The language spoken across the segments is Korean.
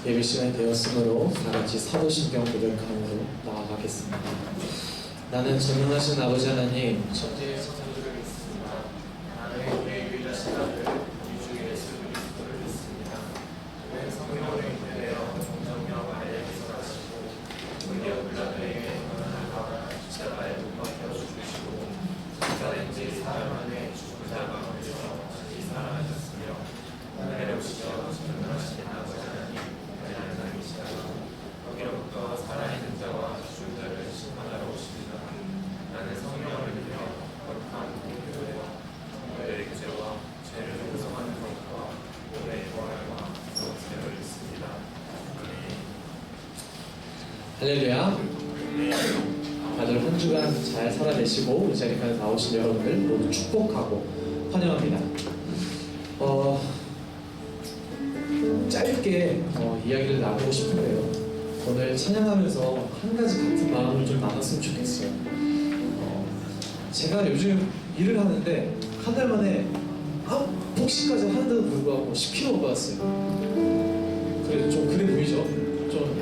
예배 시간이 되었으므로 다같이 사도신경 고백함으로 나아가겠습니다. 나는 전능하신 아버지 하나님, 천지의 선생들을 믿습니다. 나는 우리의 유일하신 아들 우주 예수 그리스도를 믿습니다. 그는 성령으로 인도되어 동정녀 마리아에게서 나시고 본디오 빌라도에게 고난을 받아 십자가에 못 박혀 죽으시고 장사된 지 사흘 만에 죽은 자 가운데서 다시 살아나셨으며 하늘에 오시어 전능하신 아버지 하나님 하나님이시다가 거기로부터 살아있는 자와 죽은 자를 심판하러 오십니다. 나는 성령을 믿으며 거룩한 공교회와 성도의 교제와 죄를 용서하는 것과 오래 부활과 영생을 믿습니다. 할렐루야. 다들 한 주간 잘 살아내시고 이 자리까지 나오신 여러분들 모두 축복하고 환영합니다. 짧게 이야기를 나누고 싶은데요. 오늘 찬양하면서 한 가지 같은 마음을 좀 나눴으면 좋겠어요. 제가 요즘 일을 하는데 한 달 만에 복식까지 하는데도 불구하고 10kg 빠졌어요. 그래도 좀 그래 보이죠? 좀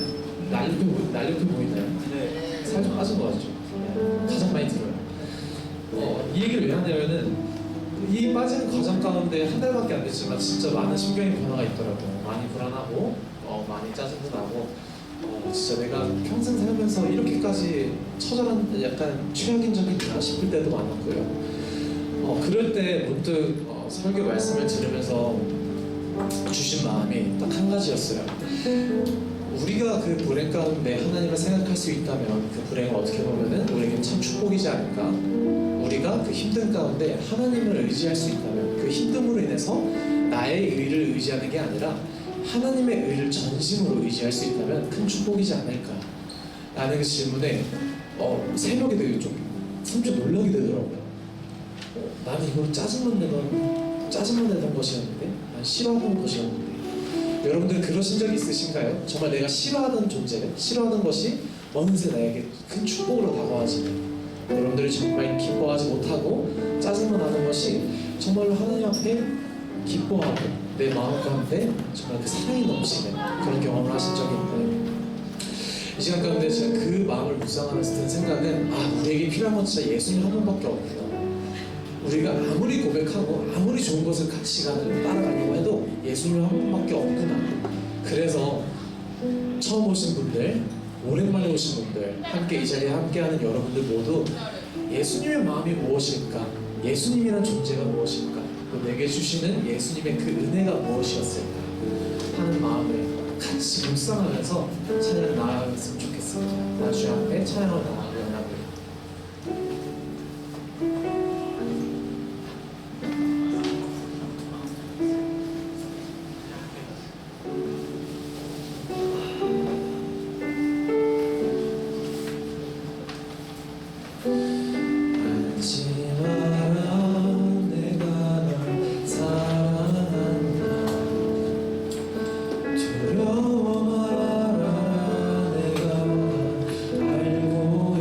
날렵해 보이나요? 네. 살 좀 빠진 거 같죠? 가장 많이 들어요. 이 얘기를 왜 하냐면은 이 빠지는 과정 가운데 한 달밖에 안 됐지만 진짜 많은 심경의 변화가 있더라고요. 많이 불안하고 많이 짜증도 나고 진짜 내가 평생 살면서 이렇게까지 처절한 약간 최악인적이구나 싶을 때도 많았고요. 그럴 때 문득 설교 말씀을 들으면서 주신 마음이 딱 한 가지였어요. 우리가 그 불행 가운데 하나님을 생각할 수 있다면 그 불행은 어떻게 보면은 우리에게 참 축복이지 않을까? 우리가 그 힘든 가운데 하나님을 의지할 수 있다면 그 힘듦으로 인해서 나의 의를 의지하는 게 아니라 하나님의 의를 전심으로 의지할 수 있다면 큰 축복이지 않을까? 라는 그 질문에 새벽에 되게 좀 놀라게 되더라고요. 나는 이걸 짜증만 내던 것이었는데 난 싫어하던 것이었는데 여러분들 그러신 적이 있으신가요? 정말 내가 싫어하던 존재, 싫어하던 것이 어느새 나에게 큰 축복으로 다가와지는 여러분들이 정말 기뻐하지 못하고 짜증만 나는 것이 정말로 하나님 앞에 기뻐하고 내 마음 가운데 정말 그 사랑이 넘치는 그런 경험을 하신 적이 있나요? 이 시간 가운데 제가 그 마음을 묵상하면서 든 생각은 우리에게 필요한 건 진짜 예수님 한 분밖에 없구나. 우리가 아무리 고백하고 아무리 좋은 것을 시간을 따라가려고 해도 예수님 한 분밖에 없구나. 그래서 처음 오신 분들, 오랜만에 오신 분들, 함께 이 자리에 함께하는 여러분들 모두 예수님의 마음이 무엇일까? 예수님이란 존재가 무엇일까? 또 내게 주시는 예수님의 그 은혜가 무엇이었을까? 하는 마음을 같이 묵상하면서 찬양을 나아갔으면 좋겠습니다. 주 앞에 찬양을 나아가고요. 두려워 말아라 내가 알고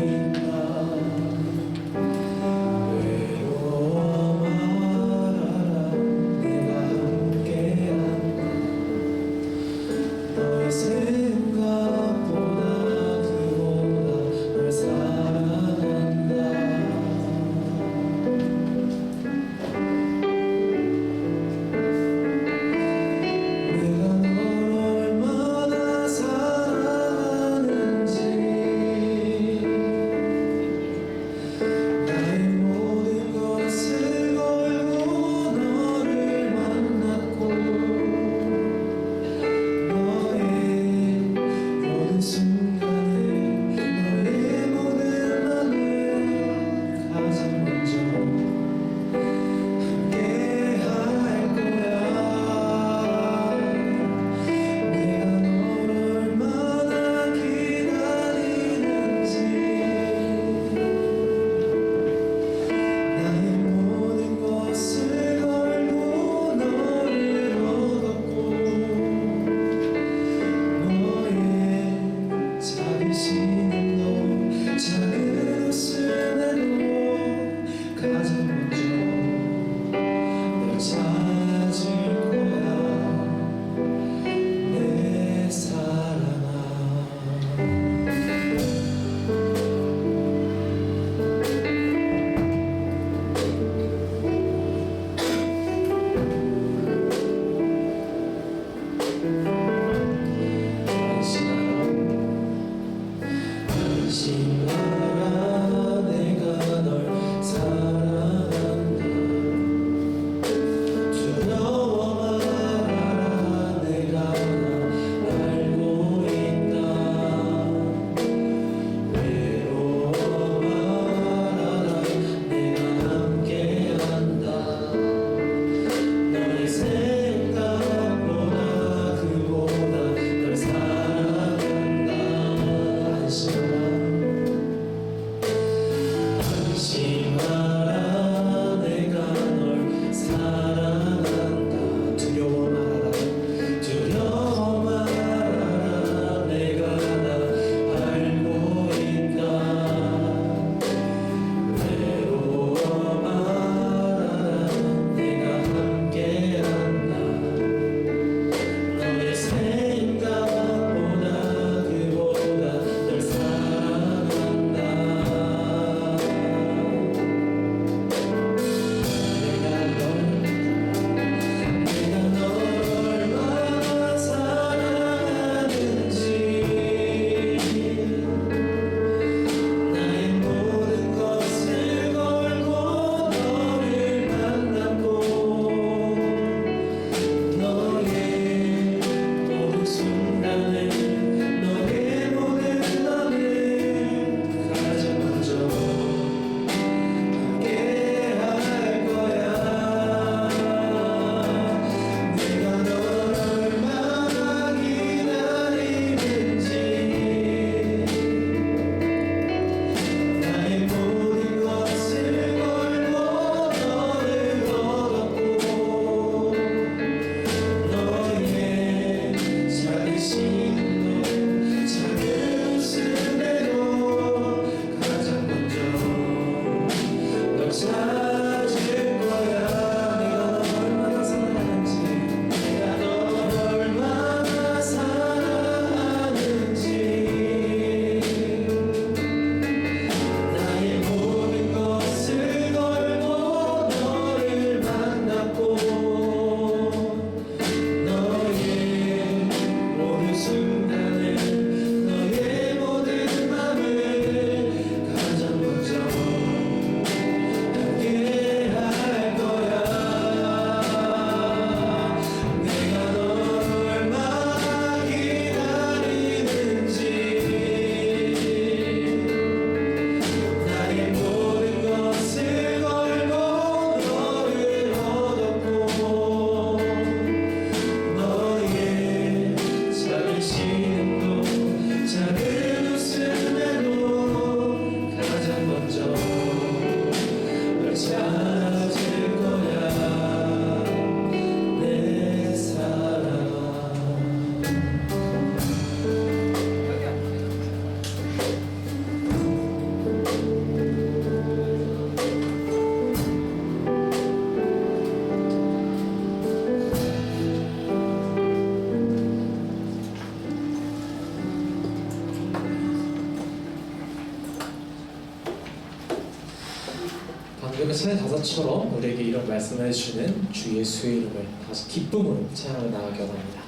오늘 찬양 가사처럼 우리에게 이런 말씀을 해주는 주 예수의 이름을 다시 기쁨으로 찬양을 나가기 원합니다.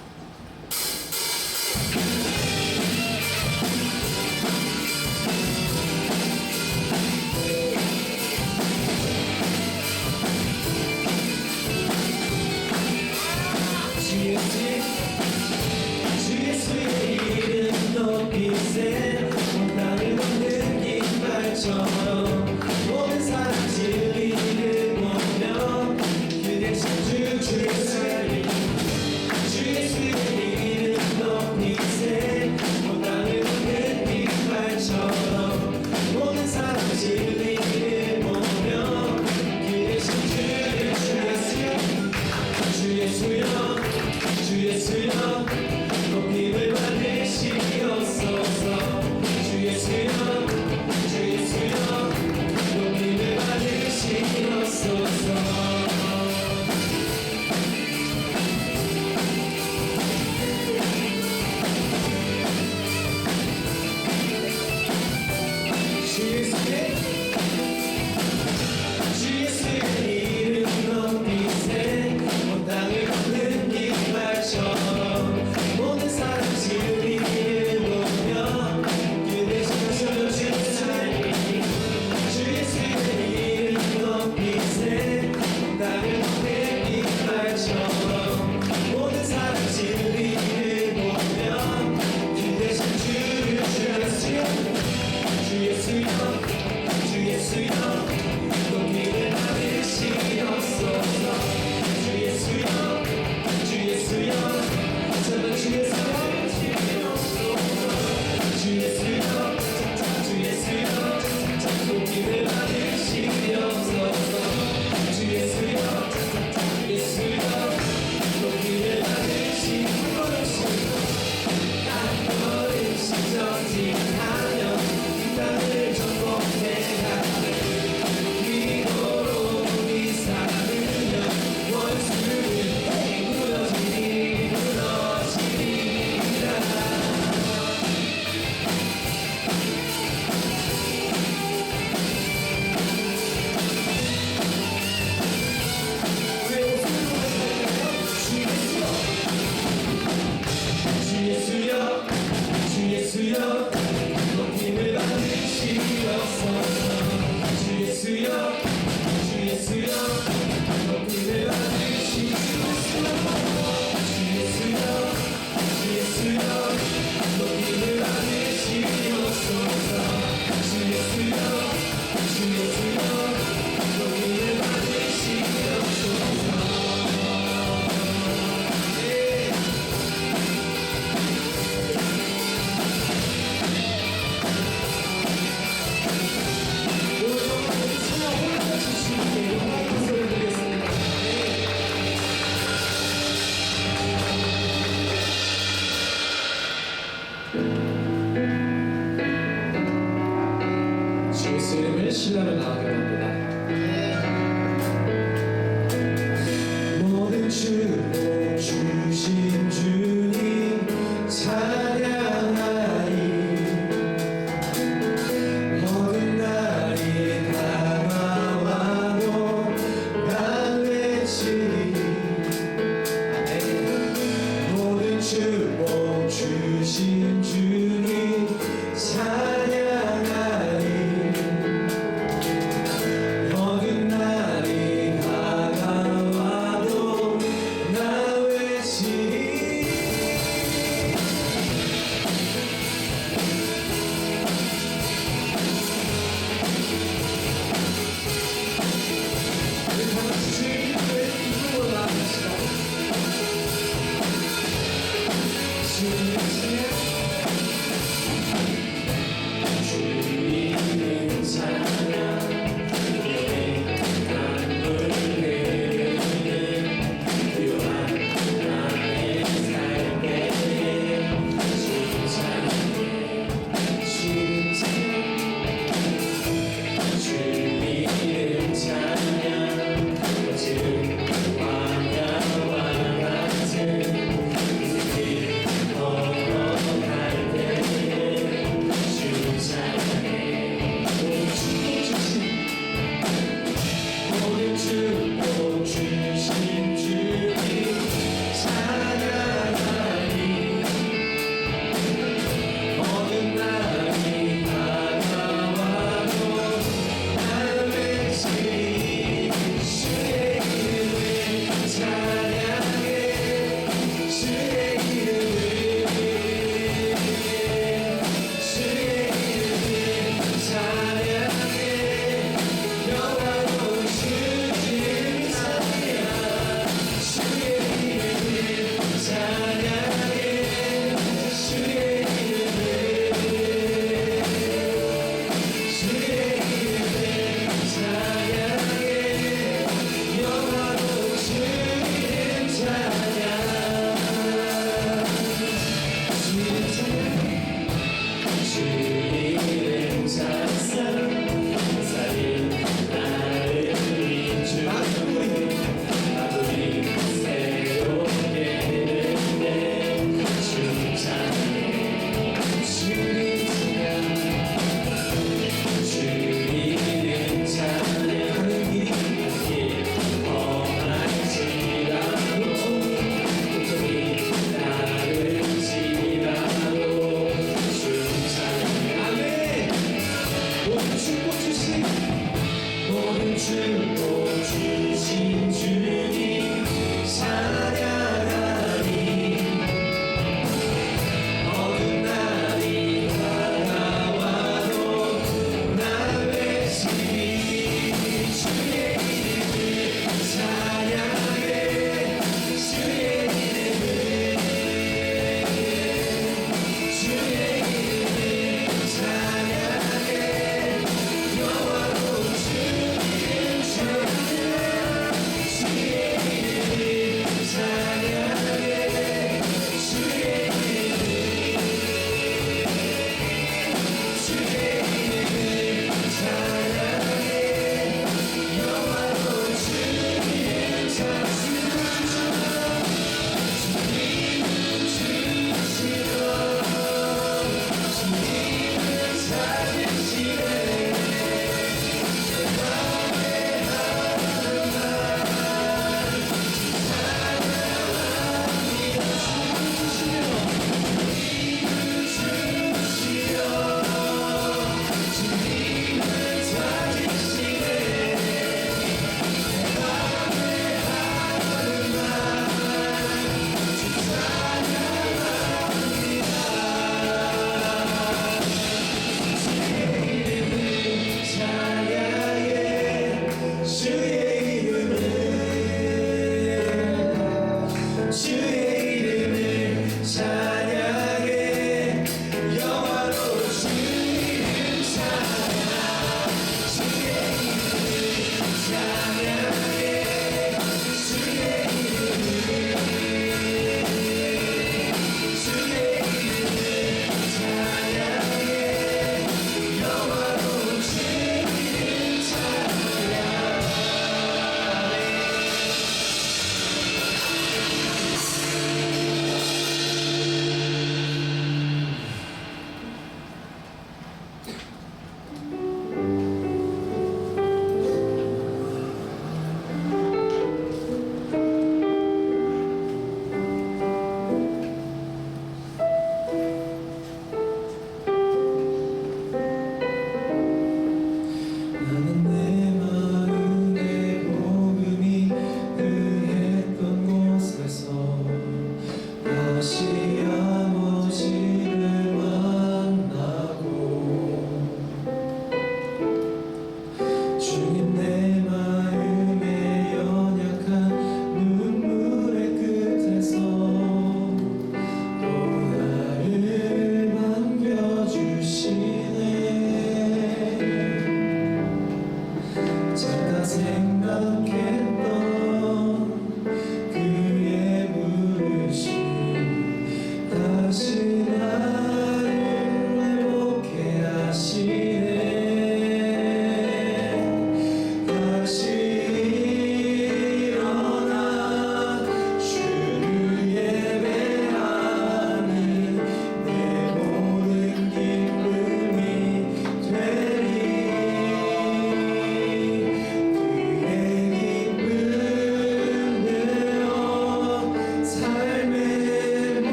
주 예수의 이름 높이세 나를 걷는 깃발처럼 모든 사람 진리를 보며 그대 주 예수의 이름 높이세 나를 걷는 깃발처럼 모든 사람 진리를 보며 그대 주 예수여 주 예수여 높임을 받으시옵소서 주 예수여 주 예수여 높임을 받으시옵소서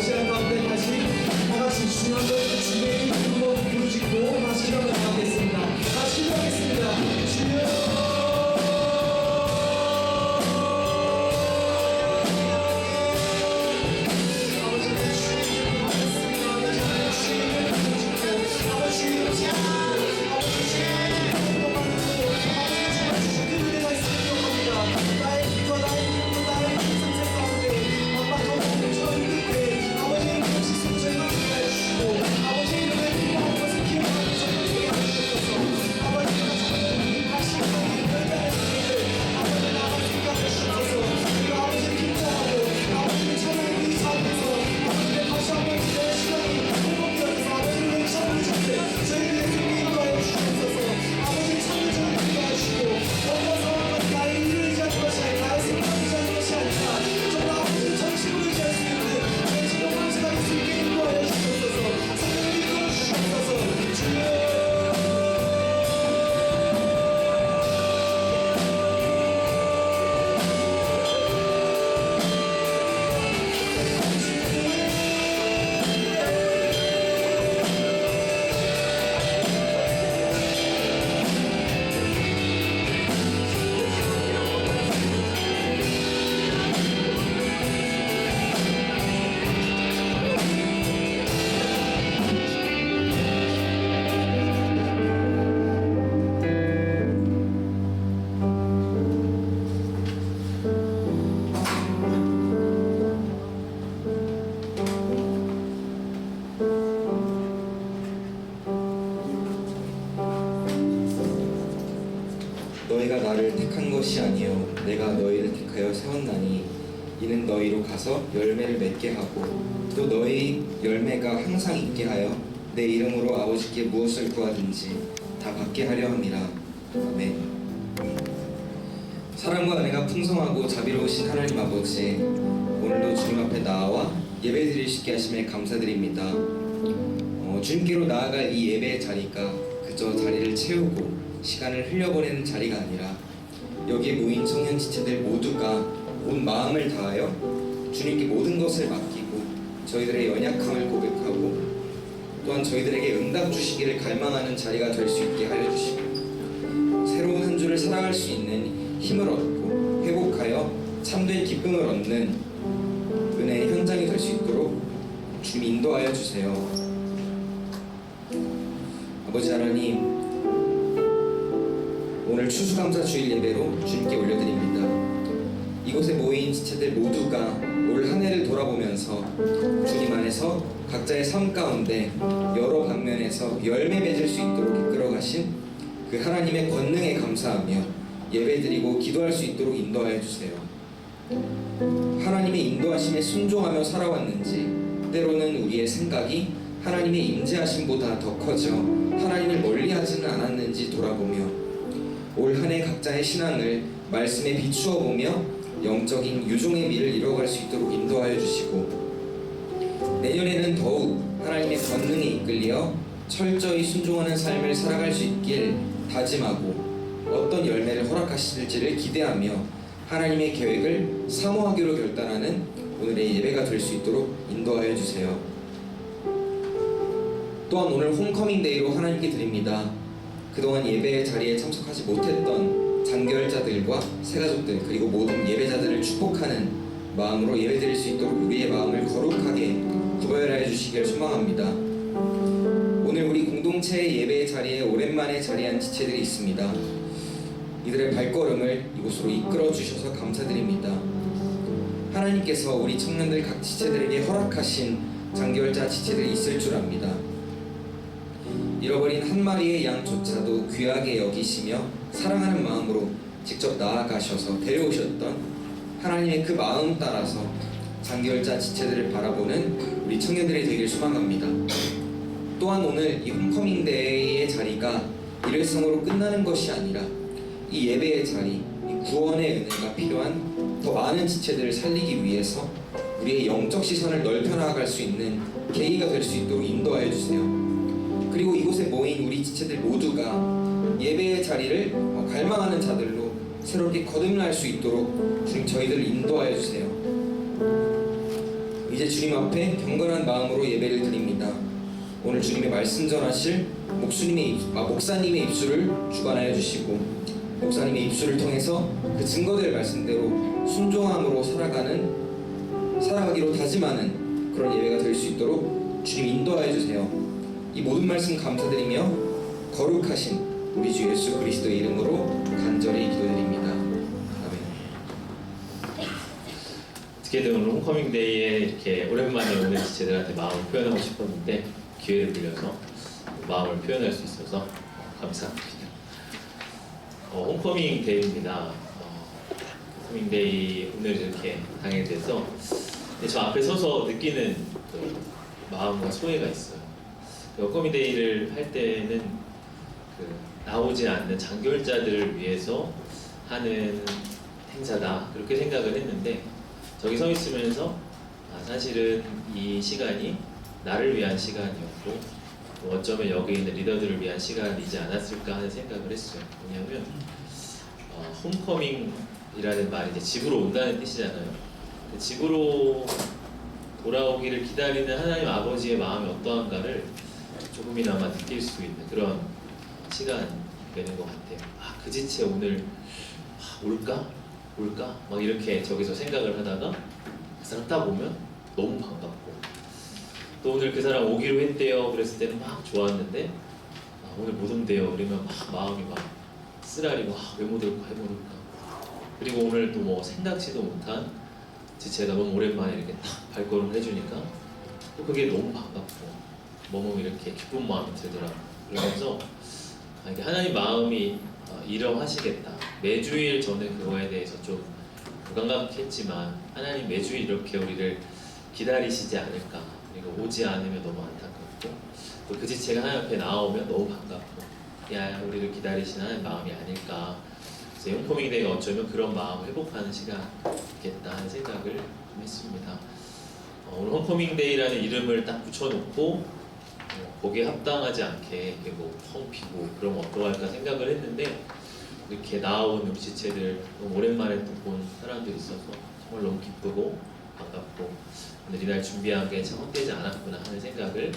시간 가운데 다시 다 같이 주님 한번 주님의 이름으로 부르짖고 다시 일어나 나가겠습니다. 다시 일어나겠습니다. 주여. 너희가 나를 택한 것이 아니요 내가 너희를 택하여 세웠나니 이는 너희로 가서 열매를 맺게 하고 또 너희 열매가 항상 있게 하여 내 이름으로 아버지께 무엇을 구하든지 다 받게 하려 함이라. 아멘. 사랑과 은혜가 풍성하고 자비로우신 하나님 아버지, 오늘도 주님 앞에 나와 예배드릴 수 있게 하심에 감사드립니다. 주님께로 나아갈 이 예배의 자리가 그저 자리를 채우고 시간을 흘려보내는 자리가 아니라 여기에 모인 청년 지체들 모두가 온 마음을 다하여 주님께 모든 것을 맡기고 저희들의 연약함을 고백하고 또한 저희들에게 응답 주시기를 갈망하는 자리가 될 수 있게 하여 주시고 새로운 한 주를 살아갈 수 있는 힘을 얻고 회복하여 참된 기쁨을 얻는 은혜의 현장이 될 수 있도록 주님 인도하여 주세요. 아버지 하나님, 오늘 추수감사주일 예배로 주님께 올려드립니다. 이곳에 모인 지체들 모두가 올 한 해를 돌아보면서 주님 안에서 각자의 삶 가운데 여러 방면에서 열매 맺을 수 있도록 이끌어가신 그 하나님의 권능에 감사하며 예배드리고 기도할 수 있도록 인도하여 주세요. 하나님의 인도하심에 순종하며 살아왔는지 때로는 우리의 생각이 하나님의 임재하심보다 더 커져 하나님을 멀리하지는 않았는지 돌아보며 올 한 해 각자의 신앙을 말씀에 비추어 보며 영적인 유종의 미를 이뤄갈 수 있도록 인도하여 주시고 내년에는 더욱 하나님의 권능에 이끌려 철저히 순종하는 삶을 살아갈 수 있길 다짐하고 어떤 열매를 허락하실지를 기대하며 하나님의 계획을 사모하기로 결단하는 오늘의 예배가 될 수 있도록 인도하여 주세요. 또한 오늘 홈커밍데이로 하나님께 드립니다. 그동안 예배의 자리에 참석하지 못했던 장결자들과 새가족들 그리고 모든 예배자들을 축복하는 마음으로 예배드릴 수 있도록 우리의 마음을 거룩하게 구별하여 주시기를 소망합니다. 오늘 우리 공동체의 예배의 자리에 오랜만에 자리한 지체들이 있습니다. 이들의 발걸음을 이곳으로 이끌어 주셔서 감사드립니다. 하나님께서 우리 청년들 각 지체들에게 허락하신 장결자 지체들이 있을 줄 압니다. 잃어버린 한 마리의 양조차도 귀하게 여기시며 사랑하는 마음으로 직접 나아가셔서 데려오셨던 하나님의 그 마음 따라서 장결자 지체들을 바라보는 우리 청년들이 되길 소망합니다. 또한 오늘 이 홈커밍데이의 자리가 일회성으로 끝나는 것이 아니라 이 예배의 자리, 이 구원의 은혜가 필요한 더 많은 지체들을 살리기 위해서 우리의 영적 시선을 넓혀 나아갈 수 있는 계기가 될 수 있도록 인도하여 주세요. 그리고 이곳에 모인 우리 지체들 모두가 예배의 자리를 갈망하는 자들로 새롭게 거듭날 수 있도록 주님 저희들을 인도하여 주세요. 이 이제 주님 앞에 경건한 마음으로 예배를 드립니다. 오늘 주님의 말씀 전하실 목사님의 입술을 주관하여 주시고 목사님의 입술을 통해서 그 증거될 말씀대로 순종함으로 살아가기로 다짐하는 그런 예배가 될 수 있도록 주님 인도하여 주세요. 이 모든 말씀 감사드리며 거룩하신 우리 주 예수 그리스도의 이름으로 간절히 기도드립니다. 아멘. 어떻게든 오늘 홈커밍데이에 이렇게 오랜만에 오는 지체들한테 마음을 표현하고 싶었는데 기회를 빌려서 마음을 표현할 수 있어서 감사합니다. 홈커밍데이입니다. 홈커밍데이 오늘 이렇게 당일돼서 저 앞에 서서 느끼는 그 마음과 소회가 있어요. 홈커밍데이를 할 때는 그 나오지 않는 장교일자들을 위해서 하는 행사다 그렇게 생각을 했는데 저기 서 있으면서 사실은 이 시간이 나를 위한 시간이었고 또 어쩌면 여기 있는 리더들을 위한 시간이지 않았을까 하는 생각을 했어요. 왜냐하면 홈커밍이라는 말이 이제 집으로 온다는 뜻이잖아요. 집으로 돌아오기를 기다리는 하나님 아버지의 마음이 어떠한가를 조금이나마 느낄 수 있는 그런 시간이 되는 것 같아요. 그 지체 오늘 올까? 막 이렇게 저기서 생각을 하다가 그 사람 딱 오면 너무 반갑고 또 오늘 그 사람 오기로 했대요. 그랬을 때는 막 좋았는데 오늘 못 온대요. 그러면 막 마음이 막 쓰라리고 왜 못 올까? 그리고 오늘 또 뭐 생각지도 못한 지체가 너무 오랜만에 이렇게 딱 발걸음을 해주니까 또 그게 너무 반갑고 너무 이렇게 기쁜 마음이 들더라고요. 그러면서 이게 하나님 마음이 일어하시겠다. 매주일 저는 그거에 대해서 좀 무감각했지만 하나님 매주일 이렇게 우리를 기다리시지 않을까. 그리고 오지 않으면 너무 안타깝고 또 그 지체가 하나님 앞에 나오면 너무 반갑고 우리를 기다리시는 하나님 마음이 아닐까. 그래서 홈커밍데이가 어쩌면 그런 마음을 회복하는 시간이겠다 하는 생각을 좀 했습니다. 오늘 홈커밍데이라는 이름을 딱 붙여놓고 거기에 합당하지 않게 뭐 펑피고 그러면 어떡할까 생각을 했는데 이렇게 나온 우리 지체들 너무 오랜만에 또 본 사람들이 있어서 정말 너무 기쁘고 반갑고 오늘 이날 준비한 게 참 헛되지 않았구나 하는 생각을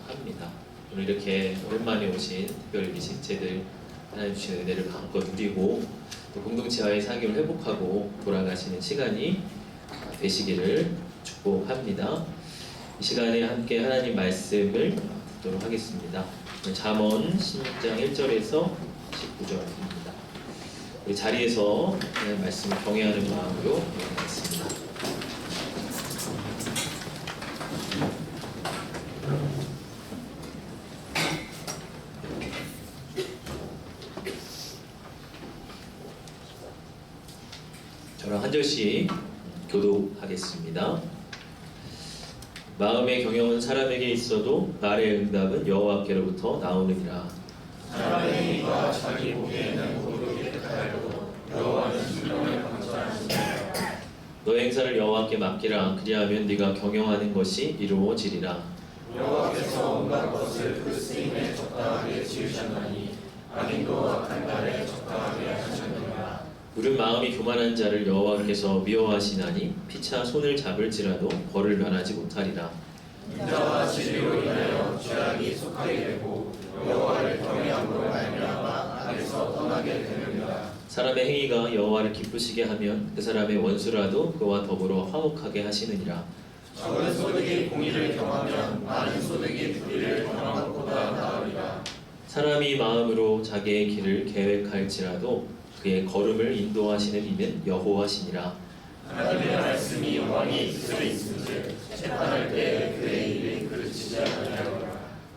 합니다. 오늘 이렇게 오랜만에 오신 특별히 우리 지체들 하나님 주신 은혜를 마음껏 누리고 또 공동체와의 사귐을 회복하고 돌아가시는 시간이 되시기를 축복합니다. 이 시간에 함께 하나님 말씀을 듣도록 하겠습니다. 잠언 16장 1절에서 19절입니다. 이 자리에서 말씀을 경외하는 마음으로 읽겠습니다. 저랑 한 절씩 교독하겠습니다. 마음의 경영은 사람에게 있어도 말의 응답은 여호와께로부터 나오느니라. 사람의 행위가 자기 보기에는 고르게 하여도 여호와는 신령에 감사하시니라. 너 행사를 여호와께 맡기라. 그리하면 네가 경영하는 것이 이루어지리라. 여호와께서 온갖 것을 그 쓰임에 적당하게 지으셨나니 악인도 악한 날에 적당하게 하셨느니라. 물은 마음이 교만한 자를 여호와께서 미워하시나니 피차 손을 잡을지라도 벌을 면하지 못하리라. 인자와 진리로 인하여 죄악이 속하게 되고 여호와를 경외함으로 말미암아 악에서 떠나게 되느니라. 사람의 행위가 여호와를 기쁘시게 하면 그 사람의 원수라도 그와 더불어 화목하게 하시느니라. 적은 소득이 공의를 경하면 많은 소득이 불의를 경한 것보다 나으리라. 사람이 마음으로 자기의 길을 계획할지라도 그의 걸음을 인도하시는 이는 여호와시니라. 하나님의 말씀이 왕의 입술에 있은즉 재판할 때 그의 일이 그르치지 아니하리라.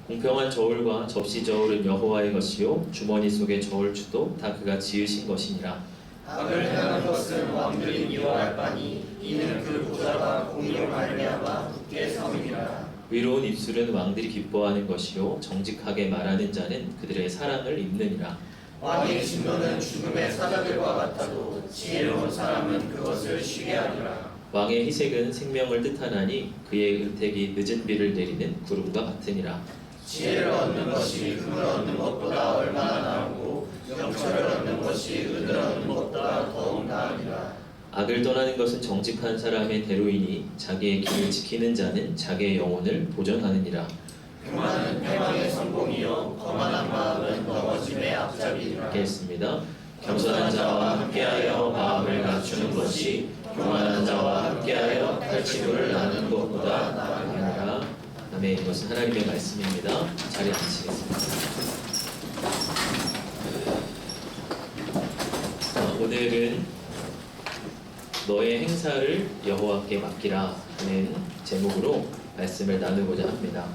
공평한 저울과 접시 저울은 여호와의 것이요 주머니 속의 저울추도 다 그가 지으신 것이니라. 악을 행하는 것은 왕들이 미워할 바니 이는 그 보좌가 공의로 말미암아 굳게 섬이니라. 위로운 입술은 왕들이 기뻐하는 것이요 정직하게 말하는 자는 그들의 사랑을 입느니라. 왕의 진노는 죽음의 사자들과 같아도 지혜로운 사람은 그것을 쉬게 하리라. 왕의 희색은 생명을 뜻하나니 그의 은택이 늦은 비를 내리는 구름과 같으니라. 지혜를 얻는 것이 금을 얻는 것보다 얼마나 나오고 영철을 얻는 것이 은을 얻는 것보다 더욱 나으리라. 악을 떠나는 것은 정직한 사람의 대로이니 자기의 길을 지키는 자는 자기의 영혼을 보전하느니라. 교만은 패망의 성공이요 거만한 마음은 넘어짐의 앞잡이니라. 읽겠습니다. 겸손한 자와 함께하여 마음을 갖추는 것이 교만한 자와 함께하여 탈취물을 나누는 것보다 나으니라. 아멘. 이것은 하나님의 말씀입니다. 자리에 앉으시겠습니다. 오늘은 너의 행사를 여호와께 맡기라 하는 제목으로 말씀을 나누고자 합니다.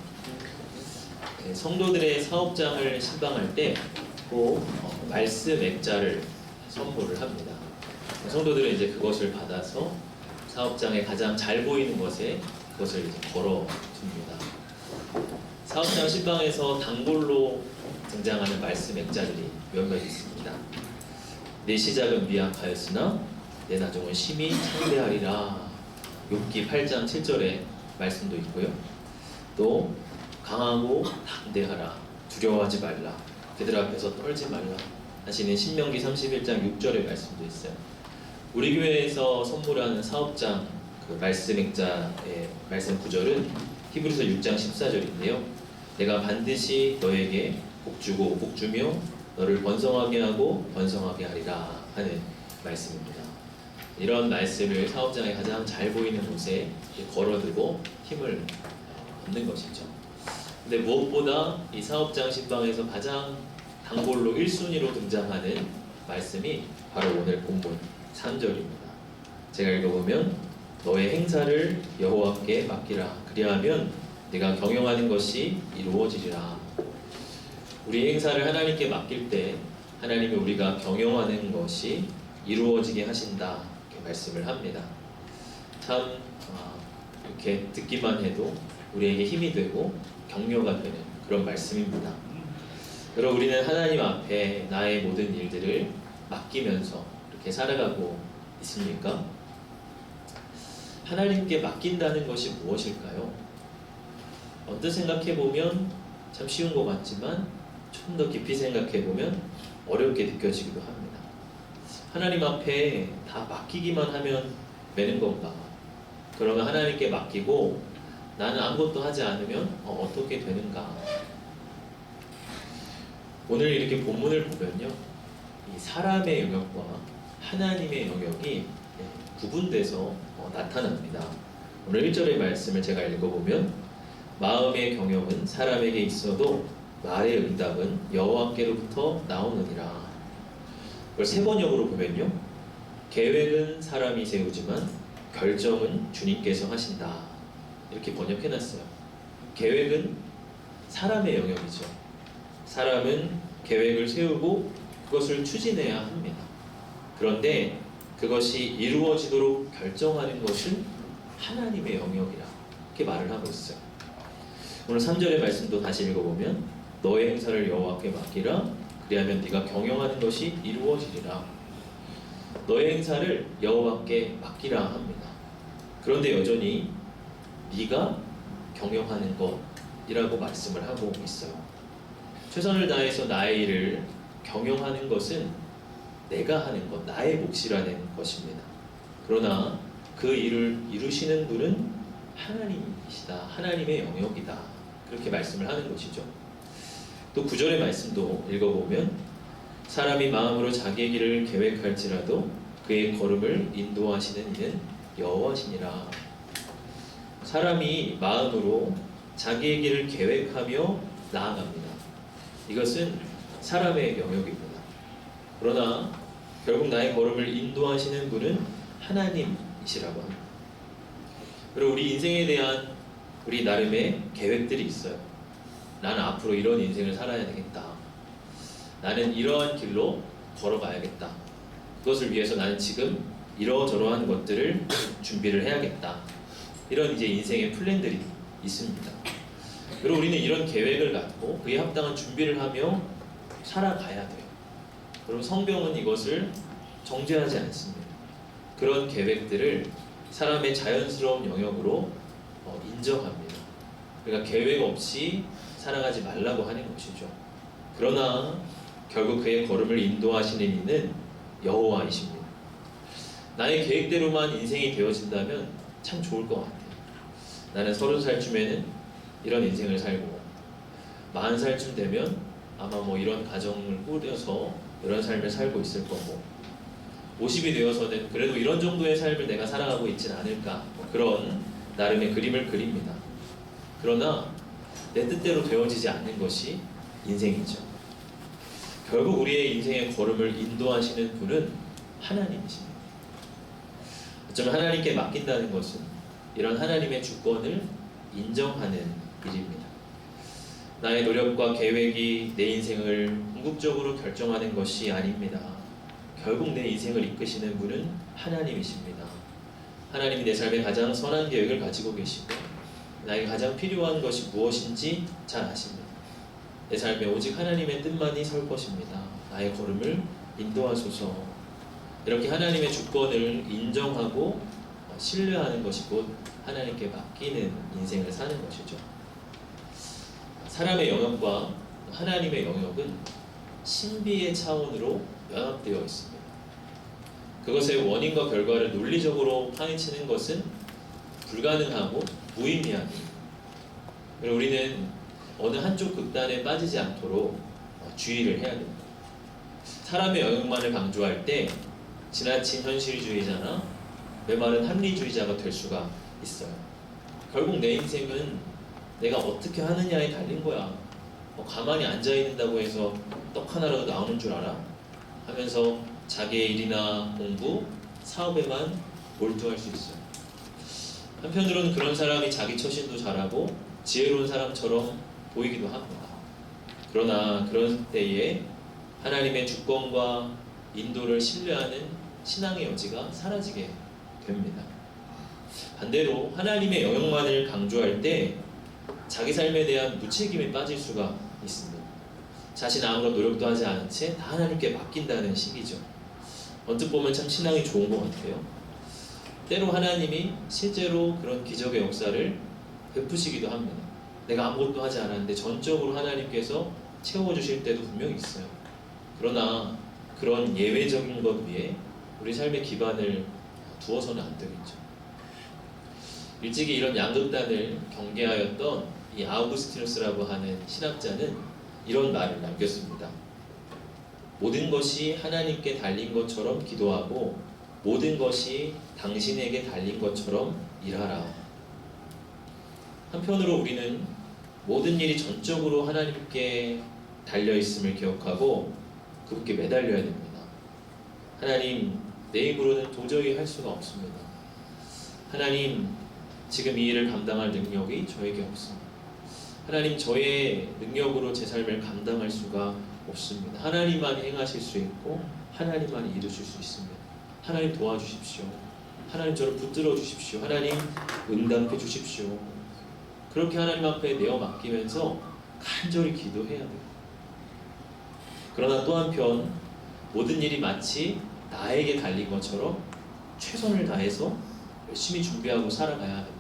성도들의 사업장을 신방할 때 꼭 말씀 액자를 선물을 합니다. 성도들은 이제 그것을 받아서 사업장에 가장 잘 보이는 것에 그것을 이제 걸어 둡니다. 사업장 신방에서 단골로 등장하는 말씀 액자들이 몇몇 있습니다. 내 시작은 미약하였으나 내 나중은 심히 창대하리라. 욥기 8장 7절의 말씀도 있고요. 또 강하고 담대하라. 두려워하지 말라. 그들 앞에서 떨지 말라 하시는 신명기 31장 6절의 말씀도 있어요. 우리 교회에서 선물하는 사업장 그 말씀 액자의 말씀 구절은 히브리서 6장 14절인데요. 내가 반드시 너에게 복주고 복주며 너를 번성하게 하고 번성하게 하리라 하는 말씀입니다. 이런 말씀을 사업장에 가장 잘 보이는 곳에 걸어두고 힘을 얻는 것이죠. 근데 무엇보다 이 사업장 신방에서 가장 단골로 1순위로 등장하는 말씀이 바로 오늘 본문 3절입니다. 제가 읽어보면 너의 행사를 여호와께 맡기라. 그리하면 네가 경영하는 것이 이루어지리라. 우리 행사를 하나님께 맡길 때 하나님이 우리가 경영하는 것이 이루어지게 하신다. 이렇게 말씀을 합니다. 참 이렇게 듣기만 해도 우리에게 힘이 되고 격려가 되는 그런 말씀입니다. 여러분, 우리는 하나님 앞에 나의 모든 일들을 맡기면서 이렇게 살아가고 있습니까? 하나님께 맡긴다는 것이 무엇일까요? 언뜻 생각해보면 참 쉬운 것 같지만 좀 더 깊이 생각해보면 어렵게 느껴지기도 합니다. 하나님 앞에 다 맡기기만 하면 되는 건가? 그러면 하나님께 맡기고 나는 아무것도 하지 않으면 어떻게 되는가? 오늘 이렇게 본문을 보면요, 이 사람의 영역과 하나님의 영역이 구분돼서 나타납니다. 오늘 1절의 말씀을 제가 읽어보면 마음의 경영은 사람에게 있어도 말의 응답은 여호와께로부터 나오느니라. 그걸 세 번역으로 보면요, 계획은 사람이 세우지만 결정은 주님께서 하신다. 이렇게 번역해놨어요. 계획은 사람의 영역이죠. 사람은 계획을 세우고 그것을 추진해야 합니다. 그런데 그것이 이루어지도록 결정하는 것은 하나님의 영역이라 이렇게 말을 하고 있어요. 오늘 3절의 말씀도 다시 읽어보면 너의 행사를 여호와께 맡기라. 그리하면 네가 경영하는 것이 이루어지리라. 너의 행사를 여호와께 맡기라 합니다. 그런데 여전히 네가 경영하는 것이라고 말씀을 하고 있어요. 최선을 다해서 나의 일을 경영하는 것은 내가 하는 것, 나의 몫이라는 것입니다. 그러나 그 일을 이루시는 분은 하나님이시다. 하나님의 영역이다. 그렇게 말씀을 하는 것이죠. 또 9절의 말씀도 읽어보면 사람이 마음으로 자기의 길을 계획할지라도 그의 걸음을 인도하시는 이는 여호와시니라. 사람이 마음으로 자기의 길을 계획하며 나아갑니다. 이것은 사람의 영역입니다. 그러나 결국 나의 걸음을 인도하시는 분은 하나님이시라고 합니다. 그리고 우리 인생에 대한 우리 나름의 계획들이 있어요. 나는 앞으로 이런 인생을 살아야 되겠다. 나는 이러한 길로 걸어가야겠다. 그것을 위해서 나는 지금 이러저러한 것들을 준비를 해야겠다. 이런 이제 인생의 플랜들이 있습니다. 그리고 우리는 이런 계획을 갖고 그에 합당한 준비를 하며 살아가야 돼요. 그럼 성경은 이것을 정죄하지 않습니다. 그런 계획들을 사람의 자연스러운 영역으로 인정합니다. 그러니까 계획 없이 살아가지 말라고 하는 것이죠. 그러나 결국 그의 걸음을 인도하시는 이는 여호와이십니다. 나의 계획대로만 인생이 되어진다면 참 좋을 것 같아요. 나는 30살쯤에는 이런 인생을 살고 40살쯤 되면 아마 뭐 이런 가정을 꾸려서 이런 삶을 살고 있을 거고 50이 되어서는 그래도 이런 정도의 삶을 내가 살아가고 있진 않을까, 뭐 그런 나름의 그림을 그립니다. 그러나 내 뜻대로 되어지지 않는 것이 인생이죠. 결국 우리의 인생의 걸음을 인도하시는 분은 하나님이십니다. 어쩌면 하나님께 맡긴다는 것은 이런 하나님의 주권을 인정하는 일입니다. 나의 노력과 계획이 내 인생을 궁극적으로 결정하는 것이 아닙니다. 결국 내 인생을 이끄시는 분은 하나님이십니다. 하나님이 내 삶에 가장 선한 계획을 가지고 계시고 나에게 가장 필요한 것이 무엇인지 잘 아십니다. 내 삶에 오직 하나님의 뜻만이 설 것입니다. 나의 걸음을 인도하소서. 이렇게 하나님의 주권을 인정하고 신뢰하는 것이 곧 하나님께 맡기는 인생을 사는 것이죠. 사람의 영역과 하나님의 영역은 신비의 차원으로 연합되어 있습니다. 그것의 원인과 결과를 논리적으로 파헤치는 것은 불가능하고 무의미합니다. 그리고 우리는 어느 한쪽 극단에 빠지지 않도록 주의를 해야 됩니다. 사람의 영역만을 강조할 때 지나친 현실주의자나 메마른 합리주의자가 될 수가 있어요. 결국 내 인생은 내가 어떻게 하느냐에 달린 거야. 가만히 앉아있는다고 해서 떡 하나라도 나오는 줄 알아? 하면서 자기의 일이나 공부, 사업에만 몰두할 수 있어요. 한편으로는 그런 사람이 자기 처신도 잘하고 지혜로운 사람처럼 보이기도 합니다. 그러나 그런 때에 하나님의 주권과 인도를 신뢰하는 신앙의 여지가 사라지게 됩니다. 반대로 하나님의 영역만을 강조할 때 자기 삶에 대한 무책임에 빠질 수가 있습니다. 자신 아무런 노력도 하지 않은 채 다 하나님께 맡긴다는 식이죠. 언뜻 보면 참 신앙이 좋은 것 같아요. 때로 하나님이 실제로 그런 기적의 역사를 베푸시기도 합니다. 내가 아무것도 하지 않았는데 전적으로 하나님께서 채워주실 때도 분명히 있어요. 그러나 그런 예외적인 것 위에 우리 삶의 기반을 두어서는 안 되겠죠. 일찍이 이런 양극단을 경계하였던 이 아우구스티누스라고 하는 신학자는 이런 말을 남겼습니다. 모든 것이 하나님께 달린 것처럼 기도하고 모든 것이 당신에게 달린 것처럼 일하라. 한편으로 우리는 모든 일이 전적으로 하나님께 달려있음을 기억하고 그분께 매달려야 됩니다. 하나님, 내 힘으로는 도저히 할 수가 없습니다. 하나님, 지금 이 일을 감당할 능력이 저에게 없습니다. 하나님, 저의 능력으로 제 삶을 감당할 수가 없습니다. 하나님만이 행하실 수 있고 하나님만이 이루실 수 있습니다. 하나님 도와주십시오. 하나님 저를 붙들어 주십시오. 하나님 응답해 주십시오. 그렇게 하나님 앞에 내어 맡기면서 간절히 기도해야 돼요. 그러나 또 한편 모든 일이 마치 나에게 달린 것처럼 최선을 다해서 열심히 준비하고 살아가야 합니다.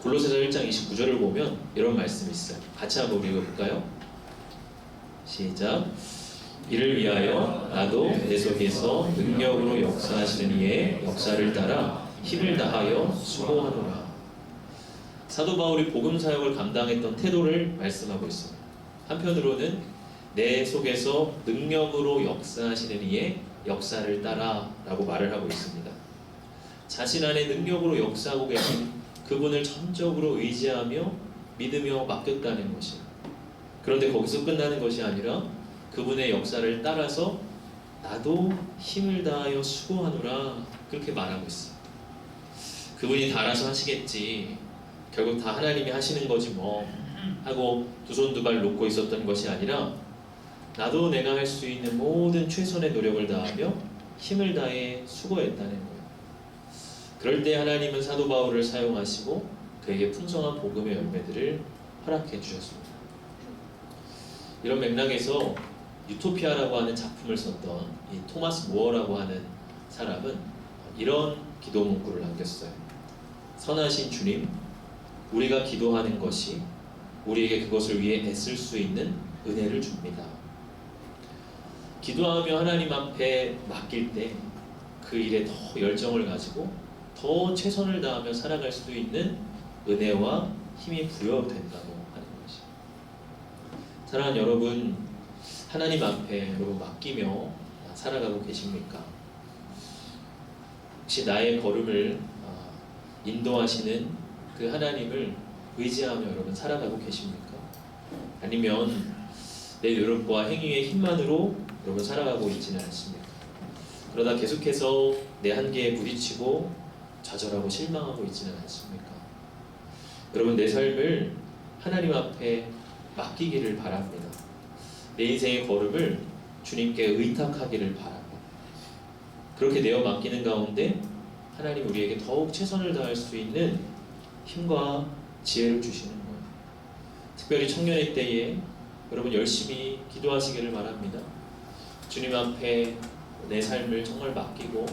골로새서 1장 29절을 보면 이런 말씀이 있어요. 같이 한번 읽어볼까요? 시작. 이를 위하여 나도 내 속에서 능력으로 역사하시는 이의 역사를 따라 힘을 다하여 수고하노라. 사도 바울이 복음 사역을 감당했던 태도를 말씀하고 있습니다. 한편으로는 내 속에서 능력으로 역사하시는 이의 역사를 따라 라고 말을 하고 있습니다. 자신 안에 능력으로 역사하고 계신 그분을 전적으로 의지하며 믿으며 맡겼다는 것이, 그런데 거기서 끝나는 것이 아니라 그분의 역사를 따라서 나도 힘을 다하여 수고하노라 그렇게 말하고 있어요. 그분이 다 알아서 하시겠지, 결국 다 하나님이 하시는 거지 뭐 하고 두 손 두 발 놓고 있었던 것이 아니라 나도 내가 할 수 있는 모든 최선의 노력을 다하며 힘을 다해 수고했다는 거예요. 그럴 때 하나님은 사도 바울을 사용하시고 그에게 풍성한 복음의 열매들을 허락해 주셨습니다. 이런 맥락에서 유토피아라고 하는 작품을 썼던 이 토마스 무어라고 하는 사람은 이런 기도 문구를 남겼어요. 선하신 주님, 우리가 기도하는 것이 우리에게 그것을 위해 애쓸 수 있는 은혜를 줍니다. 기도하며 하나님 앞에 맡길 때 그 일에 더 열정을 가지고 더 최선을 다하며 살아갈 수 있는 은혜와 힘이 부여된다고 하는 것이. 사랑하는 여러분, 하나님 앞에 여러분 맡기며 살아가고 계십니까? 혹시 나의 걸음을 인도하시는 그 하나님을 의지하며 여러분 살아가고 계십니까? 아니면 내 노력과 행위의 힘만으로 여러분 살아가고 있지는 않습니까? 그러다 계속해서 내 한계에 부딪히고 좌절하고 실망하고 있지는 않습니까? 여러분, 내 삶을 하나님 앞에 맡기기를 바랍니다. 내 인생의 걸음을 주님께 의탁하기를 바랍니다. 그렇게 내어 맡기는 가운데 하나님 우리에게 더욱 최선을 다할 수 있는 힘과 지혜를 주시는 거예요. 특별히 청년의 때에 여러분 열심히 기도하시기를 바랍니다. 주님 앞에 내 삶을 정말 맡기고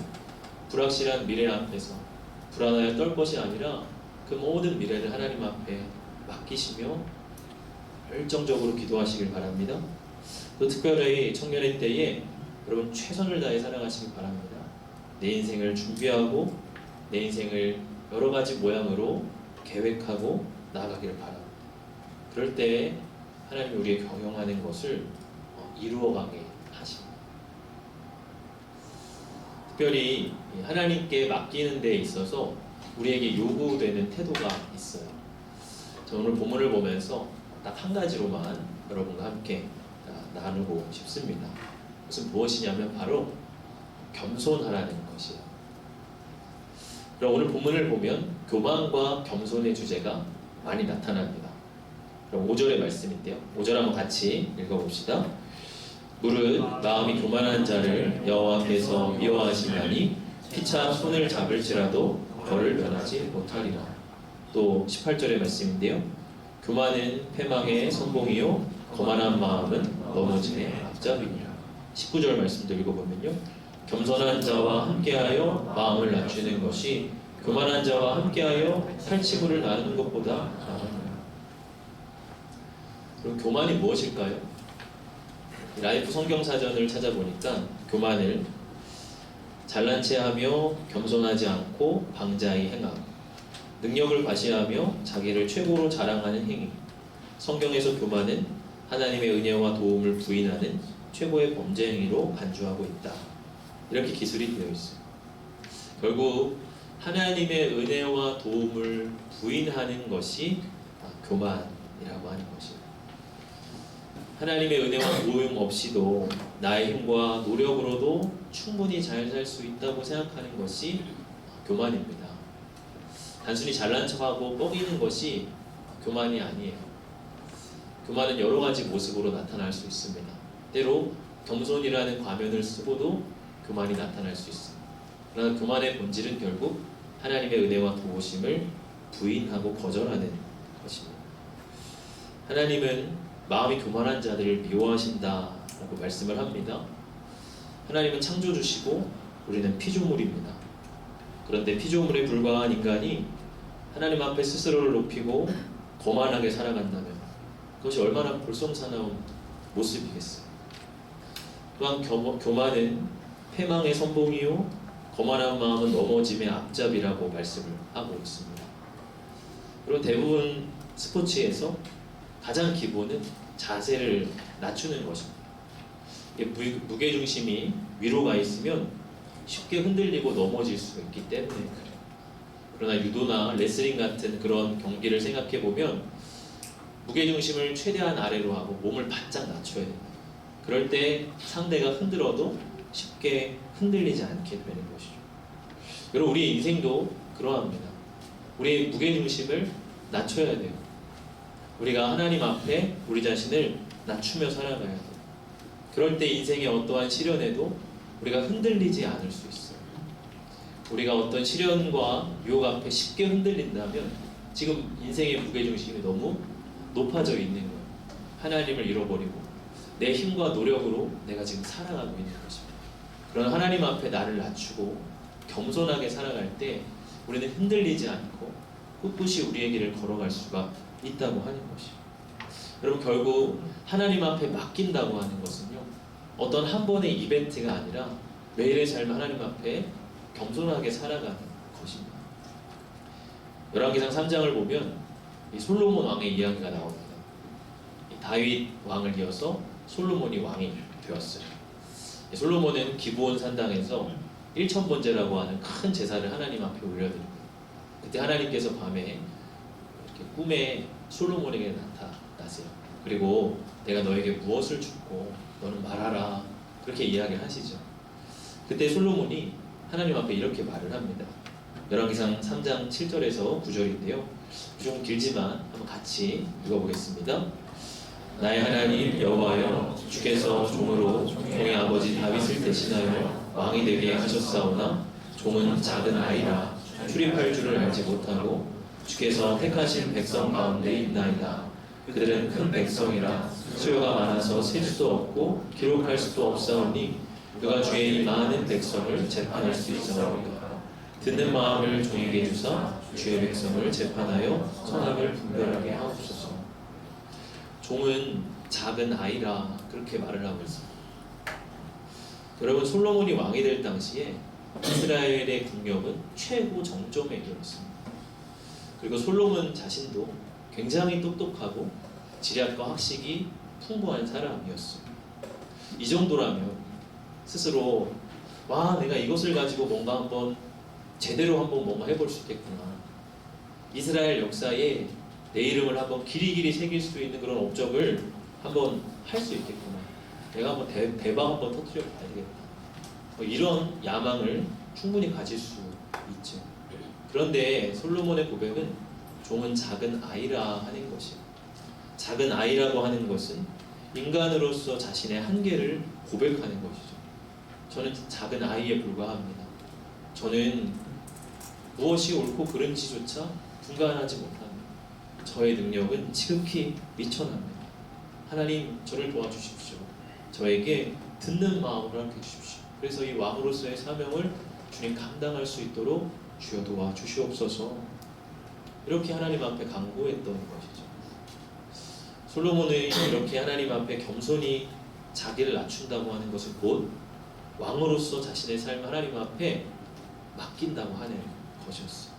불확실한 미래 앞에서 불안하여 떨 것이 아니라 그 모든 미래를 하나님 앞에 맡기시며 열정적으로 기도하시길 바랍니다. 또 특별히 청년의 때에 여러분 최선을 다해 살아가시길 바랍니다. 내 인생을 준비하고 내 인생을 여러 가지 모양으로 계획하고 나아가기를 바랍니다. 그럴 때 하나님이 우리의 경영하는 것을 이루어가게 하십니다. 특별히 하나님께 맡기는 데 있어서 우리에게 요구되는 태도가 있어요. 저는 오늘 본문을 보면서 딱 한 가지로만 여러분과 함께 나누고 싶습니다. 그것은 무엇이냐면 바로 겸손하라는 것이에요. 그럼 오늘 본문을 보면 교만과 겸손의 주제가 많이 나타납니다. 그럼 5절의 말씀인데요. 5절 한번 같이 읽어봅시다. 무릇 마음이 교만한 자를 여호와 앞에서 미워하시나니 피차 손을 잡을지라도 벌을 면하지 못하리라. 또 18절의 말씀인데요. 교만은 패망의 선봉이요 거만한 마음은 넘어짐의 앞잡이니라. 19절 말씀도 읽어보면요. 겸손한 자와 함께하여 마음을 낮추는 것이 교만한 자와 함께하여 살치구를 나누는 것보다 나으니라. 그럼 교만이 무엇일까요? 라이프 성경사전을 찾아보니까 교만을 잘난 체하며 겸손하지 않고 방자히 행함, 능력을 과시하며 자기를 최고로 자랑하는 행위. 성경에서 교만은 하나님의 은혜와 도움을 부인하는 최고의 범죄 행위로 간주하고 있다. 이렇게 기술이 되어 있어요. 결국 하나님의 은혜와 도움을 부인하는 것이 교만이라고 하는 것이에요. 하나님의 은혜와 도움 없이도 나의 힘과 노력으로도 충분히 잘 살 수 있다고 생각하는 것이 교만입니다. 단순히 잘난 척하고 뻐기는 것이 교만이 아니에요. 교만은 여러 가지 모습으로 나타날 수 있습니다. 때로 겸손이라는 과면을 쓰고도 교만이 나타날 수 있습니다. 그러나 교만의 본질은 결국 하나님의 은혜와 도우심을 부인하고 거절하는 것입니다. 하나님은 마음이 교만한 자들을 미워하신다라고 말씀을 합니다. 하나님은 창조주시고 우리는 피조물입니다. 그런데 피조물에 불과한 인간이 하나님 앞에 스스로를 높이고 거만하게 살아간다면 그것이 얼마나 볼썽사나운 모습이겠어요. 또한 교만은 패망의 선봉이요 거만한 마음은 넘어짐의 앞잡이라고 말씀을 하고 있습니다. 그리고 대부분 스포츠에서 가장 기본은 자세를 낮추는 것입니다. 무게중심이 위로 가 있으면 쉽게 흔들리고 넘어질 수 있기 때문에 그래요. 그러나 유도나 레슬링 같은 그런 경기를 생각해 보면 무게중심을 최대한 아래로 하고 몸을 바짝 낮춰야 됩니다. 그럴 때 상대가 흔들어도 쉽게 흔들리지 않게 되는 것이죠. 여러분, 우리의 인생도 그러합니다. 우리의 무게중심을 낮춰야 돼요. 우리가 하나님 앞에 우리 자신을 낮추며 살아가야 돼요. 그럴 때 인생의 어떠한 시련에도 우리가 흔들리지 않을 수 있어요. 우리가 어떤 시련과 유혹 앞에 쉽게 흔들린다면 지금 인생의 무게중심이 너무 높아져 있는 거예요. 하나님을 잃어버리고 내 힘과 노력으로 내가 지금 살아가고 있는 것입니다. 그런 하나님 앞에 나를 낮추고 겸손하게 살아갈 때 우리는 흔들리지 않고 꿋꿋이 우리의 길을 걸어갈 수가 있다고 하는 것이죠. 여러분, 결국 하나님 앞에 맡긴다고 하는 것은요, 어떤 한 번의 이벤트가 아니라 매일의 삶을 하나님 앞에 겸손하게 살아가는 것입니다. 열왕기상 3장을 보면 이 솔로몬 왕의 이야기가 나옵니다. 이 다윗 왕을 이어서 솔로몬이 왕이 되었어요. 이 솔로몬은 기브온 산당에서 1,000번제라고 하는 큰 제사를 하나님 앞에 올려드립니다. 그때 하나님께서 밤에 이렇게 꿈에 솔로몬에게 나타나세요. 그리고 내가 너에게 무엇을 줬고 너는 말하라, 그렇게 이야기를 하시죠. 그때 솔로몬이 하나님 앞에 이렇게 말을 합니다. 열왕기상 3장 7절에서 9절인데요. 좀 길지만 한번 같이 읽어보겠습니다. 나의 하나님 여호와여, 주께서 종으로 종의 아버지 다윗을 대신하여 왕이 되게 하셨사오나 종은 작은 아이라 출입할 줄을 알지 못하고 주께서 택하신 백성 가운데 있나이다. 그들은 큰 백성이라 수요가 많아서 셀 수도 없고 기록할 수도 없사오니 그가 주의 이 많은 백성을 재판할 수 있사오리까. 듣는 마음을 종에게 주사 주의 백성을 재판하여 선악을 분별하게 하옵소서. 종은 작은 아이라 그렇게 말을 하고 있습니다. 여러분, 솔로몬이 왕이 될 당시에 이스라엘의 국력은 최고 정점에 이르렀습니다. 그리고 솔로몬 자신도 굉장히 똑똑하고 지략과 학식이 풍부한 사람이었어요. 이 정도라면 스스로 내가 이것을 가지고 뭔가 한번 제대로 한번 뭔가 해볼 수 있겠구나. 이스라엘 역사에 내 이름을 한번 길이길이 새길 수 있는 그런 업적을 한번 할 수 있겠구나. 내가 한번 대박 한번 터뜨려 봐야 되겠다. 이런 야망을 충분히 가질 수 있죠. 그런데 솔로몬의 고백은 종은 작은 아이라 하는 것이에요. 작은 아이라고 하는 것은 인간으로서 자신의 한계를 고백하는 것이죠. 저는 작은 아이에 불과합니다. 저는 무엇이 옳고 그른지조차 분간하지 못합니다. 저의 능력은 지극히 미천합니다. 하나님, 저를 도와주십시오. 저에게 듣는 마음을 허락해 주십시오. 그래서 이 왕으로서의 사명을 주님 감당할 수 있도록 주여 도와주시옵소서. 이렇게 하나님 앞에 간구했던 것이죠. 솔로몬은 이렇게 하나님 앞에 겸손히 자기를 낮춘다고 하는 것은 곧 왕으로서 자신의 삶을 하나님 앞에 맡긴다고 하는 것이었어요.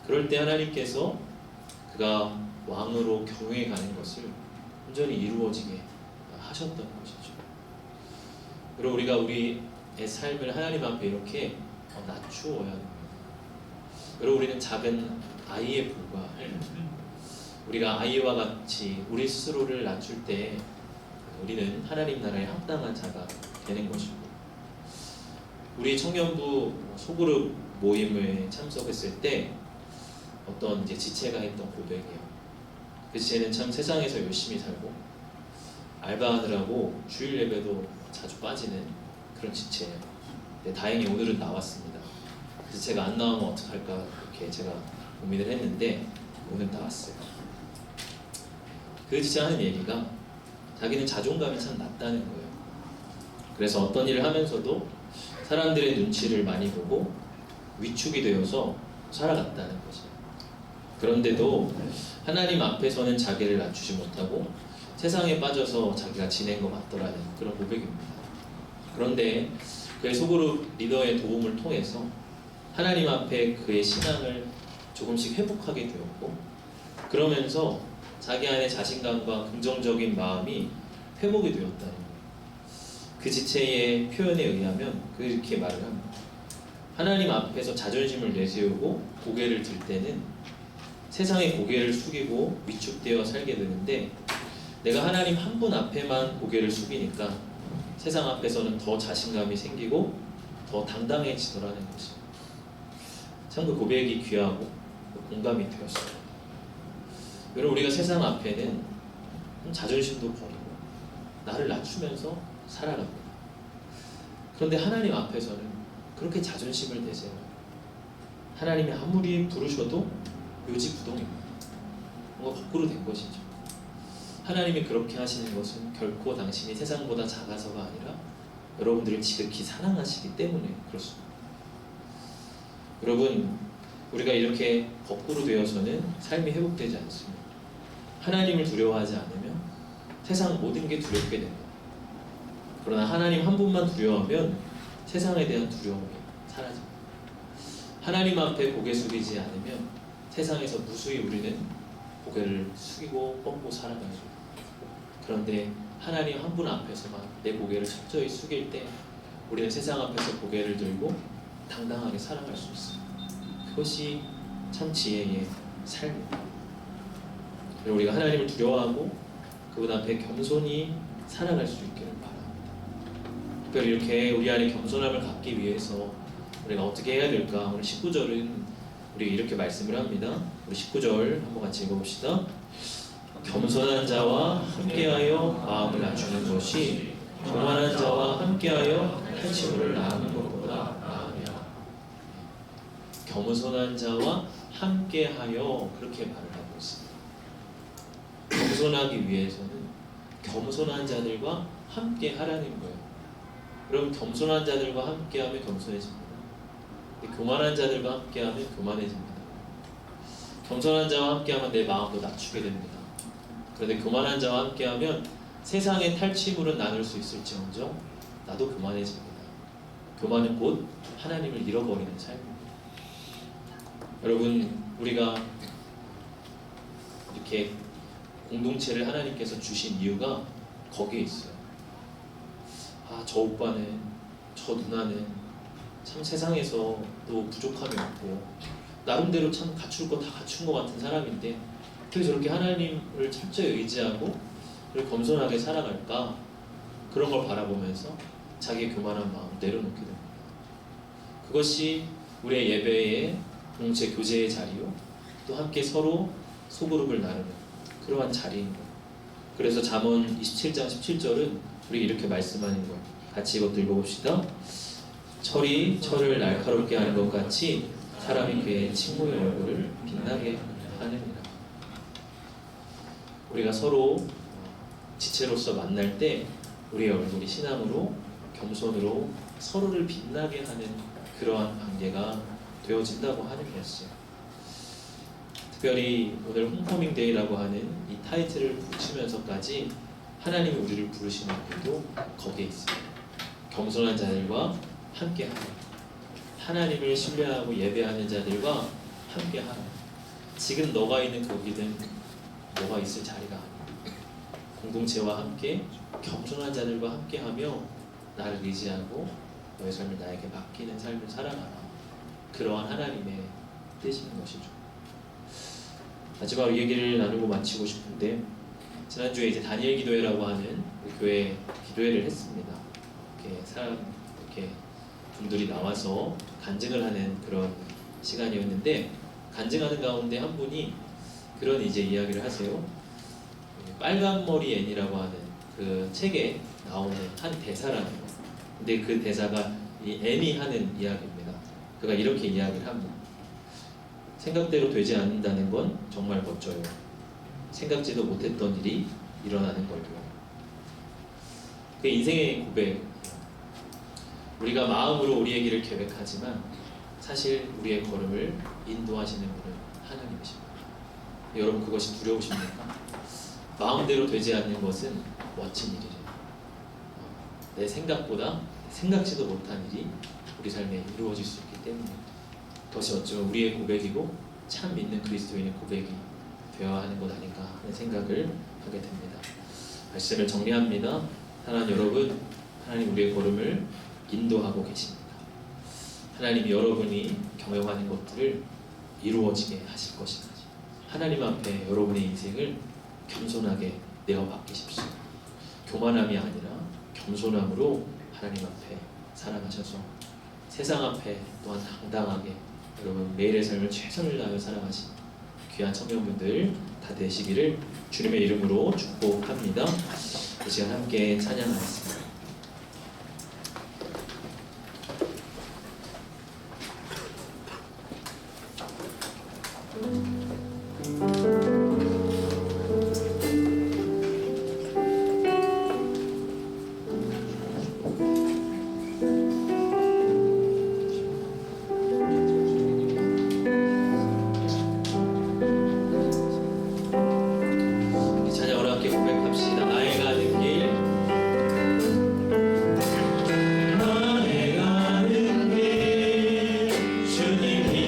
그럴 때 하나님께서 그가 왕으로 경유해 가는 것을 온전히 이루어지게 하셨던 것이죠. 그리고 우리가 우리의 삶을 하나님 앞에 이렇게 낮추어야 합니다. 그리고 우리는 작은 아이에 불과해요. 우리가 아이와 같이 우리 스스로를 낮출 때 우리는 하나님 나라에 합당한 자가 되는 것이고, 우리 청년부 소그룹 모임에 참석했을 때 어떤 이제 지체가 했던 고백이에요. 그 지체는 참 세상에서 열심히 살고 알바하느라고 주일 예배도 자주 빠지는 그런 지체예요. 근데 다행히 오늘은 나왔습니다. 그 지체가 안 나오면 어떡할까 이렇게 제가 고민을 했는데 오늘 나왔어요. 그 지체 하는 얘기가 자기는 자존감이 참 낮다는 거예요. 그래서 어떤 일을 하면서도 사람들의 눈치를 많이 보고 위축이 되어서 살아갔다는 거죠. 그런데도 하나님 앞에서는 자기를 낮추지 못하고 세상에 빠져서 자기가 지낸 것 같더라는 그런 고백입니다. 그런데 그의 소그룹 리더의 도움을 통해서 하나님 앞에 그의 신앙을 조금씩 회복하게 되었고, 그러면서 자기 안에 자신감과 긍정적인 마음이 회복이 되었다는 거예요. 그 지체의 표현에 의하면 그렇게 말을 합니다. 하나님 앞에서 자존심을 내세우고 고개를 들 때는 세상에 고개를 숙이고 위축되어 살게 되는데, 내가 하나님 한 분 앞에만 고개를 숙이니까 세상 앞에서는 더 자신감이 생기고 더 당당해지더라는 것이죠. 참 그 고백이 귀하고 공감이 되었어요. 여러분, 우리가 세상 앞에는 자존심도 버리고 나를 낮추면서 살아갑니다. 그런데 하나님 앞에서는 그렇게 자존심을 내세워요. 하나님이 아무리 부르셔도 묘지부동입니다. 뭔가 거꾸로 된 것이죠. 하나님이 그렇게 하시는 것은 결코 당신이 세상보다 작아서가 아니라 여러분들을 지극히 사랑하시기 때문에 그렇습니다. 여러분, 우리가 이렇게 거꾸로 되어서는 삶이 회복되지 않습니다. 하나님을 두려워하지 않으면 세상 모든 게 두렵게 됩니다. 그러나 하나님 한 분만 두려워하면 세상에 대한 두려움이 사라집니다. 하나님 앞에 고개 숙이지 않으면 세상에서 무수히 우리는 고개를 숙이고 뻗고 살아가죠. 그런데 하나님 한 분 앞에서만 내 고개를 철저히 숙일 때 우리는 세상 앞에서 고개를 들고 당당하게 살아갈 수 있습니다. 그것이 참 지혜의 삶입니다. 우리가 하나님을 두려워하고 그분 앞에 겸손히 살아갈 수 있기를 바랍니다. 특별히 이렇게 우리 안에 겸손함을 갖기 위해서 우리가 어떻게 해야 될까? 오늘 19절은 우리 이렇게 말씀을 합니다. 우리 19절 한번 같이 읽어봅시다. 겸손한 자와 함께하여 마음을 낮추는 것이 교만한 자와 함께하여 탄식을 낳는 것보다 나으며. 겸손한 자와 함께하여 그렇게 말을 하고 있습니다. 겸손하기 위해서는 겸손한 자들과 함께 하라는 거예요. 그럼 겸손한 자들과 함께하면 겸손해집니다. 교만한 자들과 함께하면 교만해집니다. 겸손한 자와 함께하면 내 마음도 낮추게 됩니다. 그런데 교만한 자와 함께하면 세상의 탈취물은 나눌 수 있을지언정 나도 교만해집니다. 교만은 곧 하나님을 잃어버리는 삶입니다. 여러분, 우리가 이렇게 공동체를 하나님께서 주신 이유가 거기에 있어요. 저 오빠는, 저 누나는 참 세상에서 또 부족함이 없고 나름대로 참 갖출 거 다 갖춘 것 같은 사람인데 어떻게 저렇게 하나님을 철저히 의지하고 그리고 겸손하게 살아갈까? 그런 걸 바라보면서 자기의 교만한 마음을 내려놓게 됩니다. 그것이 우리의 예배의 공동체 교제의 자리요, 또 함께 서로 소그룹을 나누는 그러한 자리인 거예요. 그래서 잠언 27장 17절은 우리 이렇게 말씀하는 거예요. 같이 이것도 읽어봅시다. 철이 철을 날카롭게 하는 것 같이 사람이 그의 친구의 얼굴을 빛나게 하느니라. 우리가 서로 지체로서 만날 때 우리의 얼굴이 신앙으로 겸손으로 서로를 빛나게 하는 그러한 관계가 되어진다고 하는 것이에요. 특별히 오늘 홈커밍 데이라고 하는 이 타이틀을 붙이면서까지 하나님이 우리를 부르시는 이유도 거기에 있습니다. 겸손한 자들과 함께하라. 하나님을 신뢰하고 예배하는 자들과 함께하라. 지금 너가 있는 거기든 너가 있을 자리가 아니야. 공동체와 함께 겸손한 자들과 함께하며 나를 의지하고 너의 삶을 나에게 맡기는 삶을 살아가라. 그러한 하나님의 뜻인 것이죠. 마지막으로 얘기를 나누고 마치고 싶은데, 지난주에 이제 다니엘 기도회라고 하는 교회 기도회를 했습니다. 이렇게 분들이 나와서 간증을 하는 그런 시간이었는데, 간증하는 가운데 한 분이 그런 이제 이야기를 하세요. 빨간머리 앤이라고 하는 그 책에 나오는 한 대사라는 거. 근데 그 대사가 이 앤이 하는 이야기입니다. 그가 이렇게 이야기를 합니다. 생각대로 되지 않는다는 건 정말 멋져요. 생각지도 못했던 일이 일어나는 걸요. 그 인생의 고백. 우리가 마음으로 우리의 길을 계획하지만 사실 우리의 걸음을 인도하시는 분은 하나님이십니다. 여러분, 그것이 두려우십니까? 마음대로 되지 않는 것은 멋진 일이래요. 내 생각보다 생각지도 못한 일이 우리 삶에 이루어질 수 있기 때문에 그것이 어쩌면 우리의 고백이고 참 믿는 그리스도인의 고백이 되어야 하는 것 아닌가 하는 생각을 하게 됩니다. 말씀을 정리합니다. 하나님 여러분, 하나님 우리의 걸음을 인도하고 계십니다. 하나님 여러분이 경영하는 것들을 이루어지게 하실 것이다. 하나님 앞에 여러분의 인생을 겸손하게 내어 맡기십시오. 교만함이 아니라 겸손함으로 하나님 앞에 살아가셔서 세상 앞에 또한 당당하게 여러분 매일의 삶을 최선을 다하여 살아가신 귀한 청년분들 다 되시기를 주님의 이름으로 축복합니다. 이 시간 함께 찬양하겠습니다. 나의 가는 길 주님이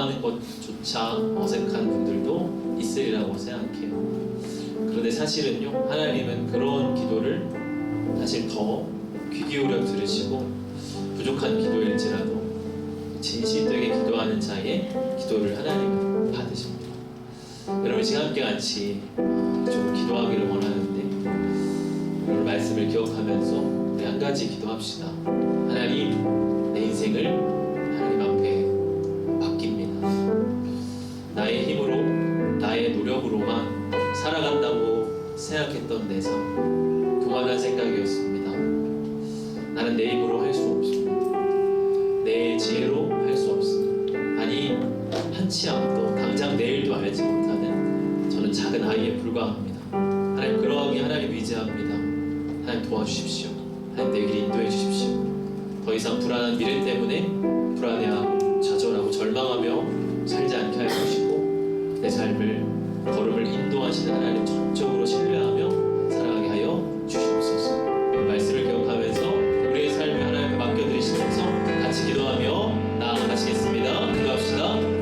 기도하는 것조차 어색한 분들도 있으리라고 생각해요. 그런데 사실은요, 하나님은 그런 기도를 사실 더 귀 기울여 들으시고 부족한 기도일지라도 진실되게 기도하는 자의 기도를 하나님은 받으십니다. 여러분 지금 함께 같이 좀 기도하기를 원하는데 오늘 말씀을 기억하면서 우리 한 가지 기도합시다. 하나님, 내 인생을 하나님 앞에 맡깁니다. 나의 힘으로, 나의 노력으로만 살아간다고 생각했던 내 삶, 교만한 생각이었습니다. 나는 내 힘으로 할 수 없습니다. 내 지혜로 할 수 없습니다. 아니, 한치 앞도 당장 내일도 알지 못하는 저는 작은 아이에 불과합니다. 하나님, 그러하게 하나님 의지합니다. 하나님 도와주십시오. 하나님 내 길 인도해 주십시오. 더 이상 불안한 미래 때문에 불안해하고 좌절하고 절망하며 살지 않게 하여 주시고 내 삶을 걸음을 인도하시는 하나님 전적으로 신뢰하며 살아가게 하여 주시옵소서. 말씀을 기억하면서 우리의 삶을 하나님께 맡겨드리시면서 같이 기도하며 나아가시겠습니다. 기도합시다.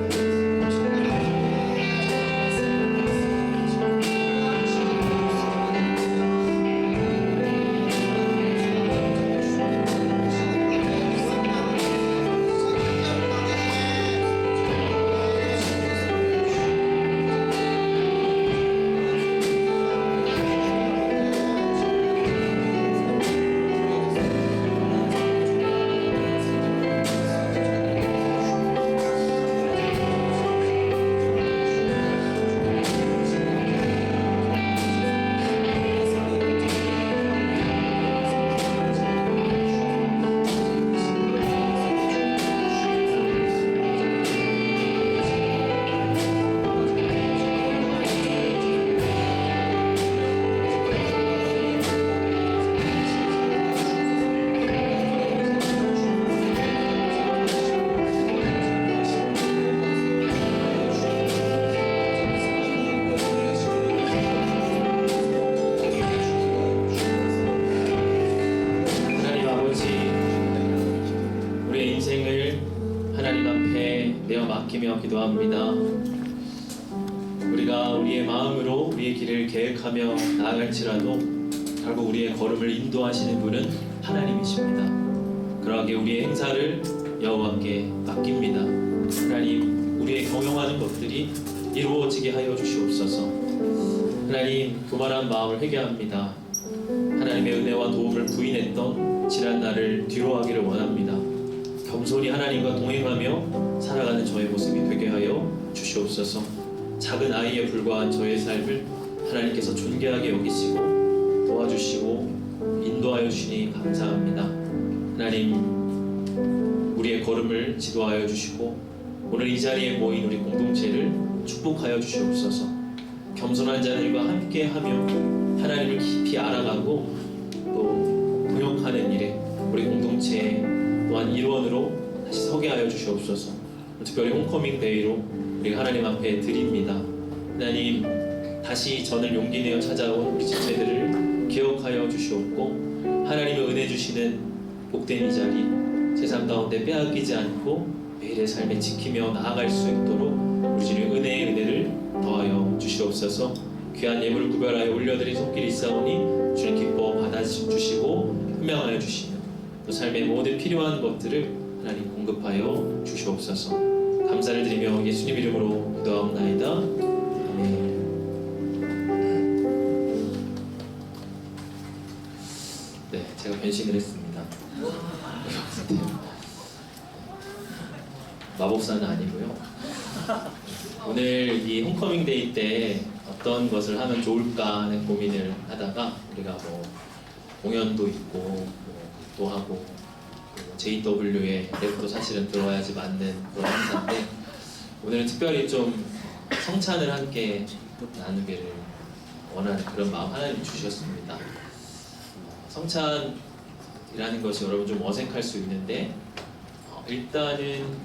맡기며 기도합니다. 우리가 우리의 마음으로 우리의 길을 계획하며 나아갈지라도 결국 우리의 걸음을 인도하시는 분은 하나님이십니다. 그러하게 우리의 행사를 여호와께 맡깁니다. 하나님, 우리의 경영하는 것들이 이루어지게 하여 주시옵소서. 하나님, 교만한 마음을 회개합니다. 하나님의 은혜와 도움을 부인했던 지난 날을 뒤로하기를 원합니다. 겸손히 하나님과 동행하며 살아가는 저의 모습이 되게 하여 주시옵소서. 작은 아이에 불과한 저의 삶을 하나님께서 존귀하게 여기시고 도와주시고 인도하여 주시니 감사합니다. 하나님, 우리의 걸음을 지도하여 주시고 오늘 이 자리에 모인 우리 공동체를 축복하여 주시옵소서. 겸손한 자들과 함께하며 하나님을 깊이 알아가고 또 동역하는 일에 우리 공동체 또한 일원으로 다시 서게 하여 주시옵소서. 특별히 홈커밍 데이로 우리가 하나님 앞에 드립니다. 하나님, 다시 전을 용기 내어 찾아온 우리 지체들을 기억하여 주시옵고 하나님의 은혜 주시는 복된 이 자리 세상 가운데 빼앗기지 않고 매일의 삶에 지키며 나아갈 수 있도록 우리 주님 은혜의 은혜를 더하여 주시옵소서. 귀한 예물을 구별하여 올려드린 손길이 있사오니 주님 기뻐 받아주시고 분명하여 주시며 또 삶의 모든 필요한 것들을 하나님 공급하여 주시옵소서. 감사를 드리며 예수님 이름으로 기도하옵나이다. 아멘. 네, 제가 변신을 했습니다. 마법사는 아니고요. 오늘 이 홈커밍 데이 때 어떤 것을 하면 좋을까 하는 고민을 하다가 우리가 뭐 공연도 있고 또 하고 JW의 랩도 사실은 들어야지 맞는 그런 행사인데 오늘은 특별히 좀 성찬을 함께 나누기를 원하는 그런 마음 하나님이 주셨습니다. 성찬이라는 것이 여러분 좀 어색할 수 있는데 일단은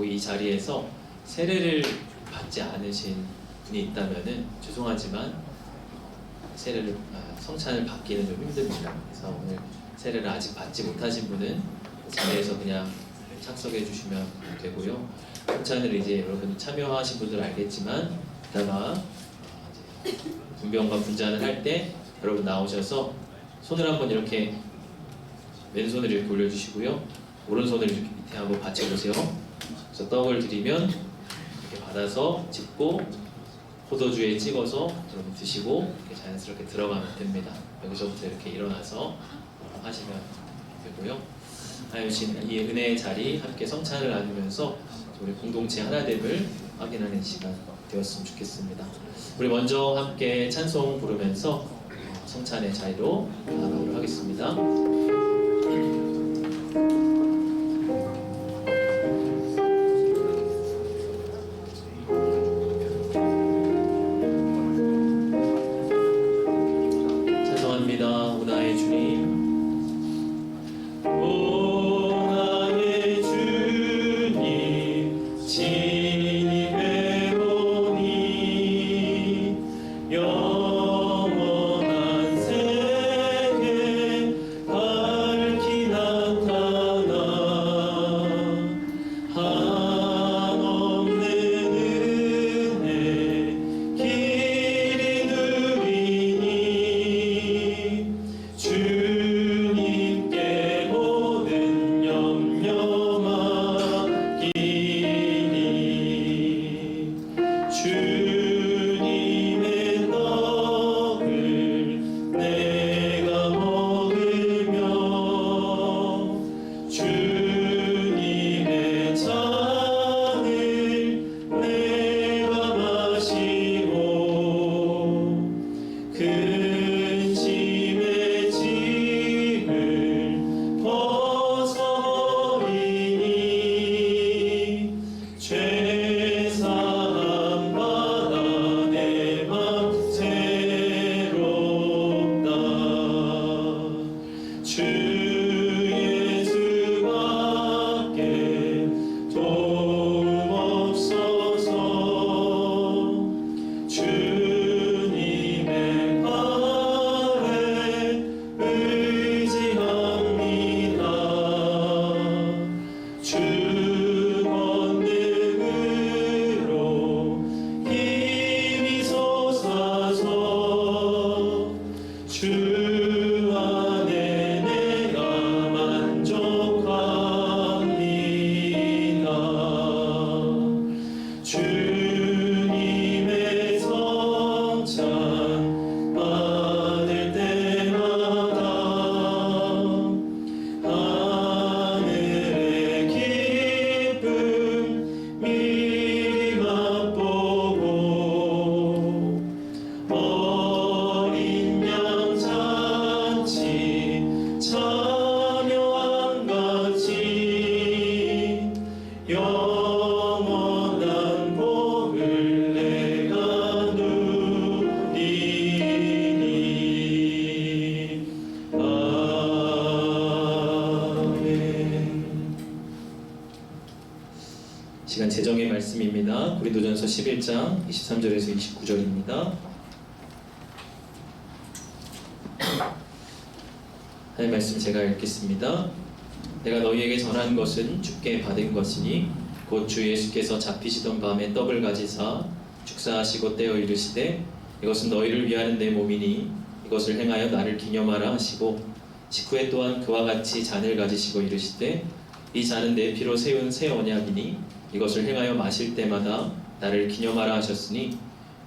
이 자리에서 세례를 받지 않으신 분이 있다면은 죄송하지만 세례를 성찬을 받기는 좀 힘듭니다. 그래서 오늘 세례를 아직 받지 못하신 분은 자리에서 그냥 착석해 주시면 되고요. 성찬을 이제 여러분 참여하신 분들 알겠지만 이따가 이제 분병과 분잔을 할 때 여러분 나오셔서 손을 한번 이렇게 왼손을 이렇게 올려주시고요. 오른손을 이렇게 밑에 한번 받쳐보세요. 그래서 떡을 드리면 이렇게 받아서 짚고 포도주에 찍어서 여러분 드시고 이렇게 자연스럽게 들어가면 됩니다. 여기서부터 이렇게 일어나서 하시면 되고요. 하나님 주신 이 은혜의 자리 함께 성찬을 나누면서 우리 공동체 하나됨을 확인하는 시간 되었으면 좋겠습니다. 우리 먼저 함께 찬송 부르면서 성찬의 자리로 나가도록 하겠습니다. 찬송합니다. 오 나의 주님. 시간 재정의 말씀입니다. 고린도전서 11장 23절에서 29절입니다. 하나님 말씀 제가 읽겠습니다. 내가 너희에게 전한 것은 주께 받은 것이니 곧 주 예수께서 잡히시던 밤에 떡을 가지사 축사하시고 떼어 이르시되 이것은 너희를 위하는 내 몸이니 이것을 행하여 나를 기념하라 하시고 식후에 또한 그와 같이 잔을 가지시고 이르시되 이 잔은 내 피로 세운 새 언약이니 이것을 행하여 마실 때마다 나를 기념하라 하셨으니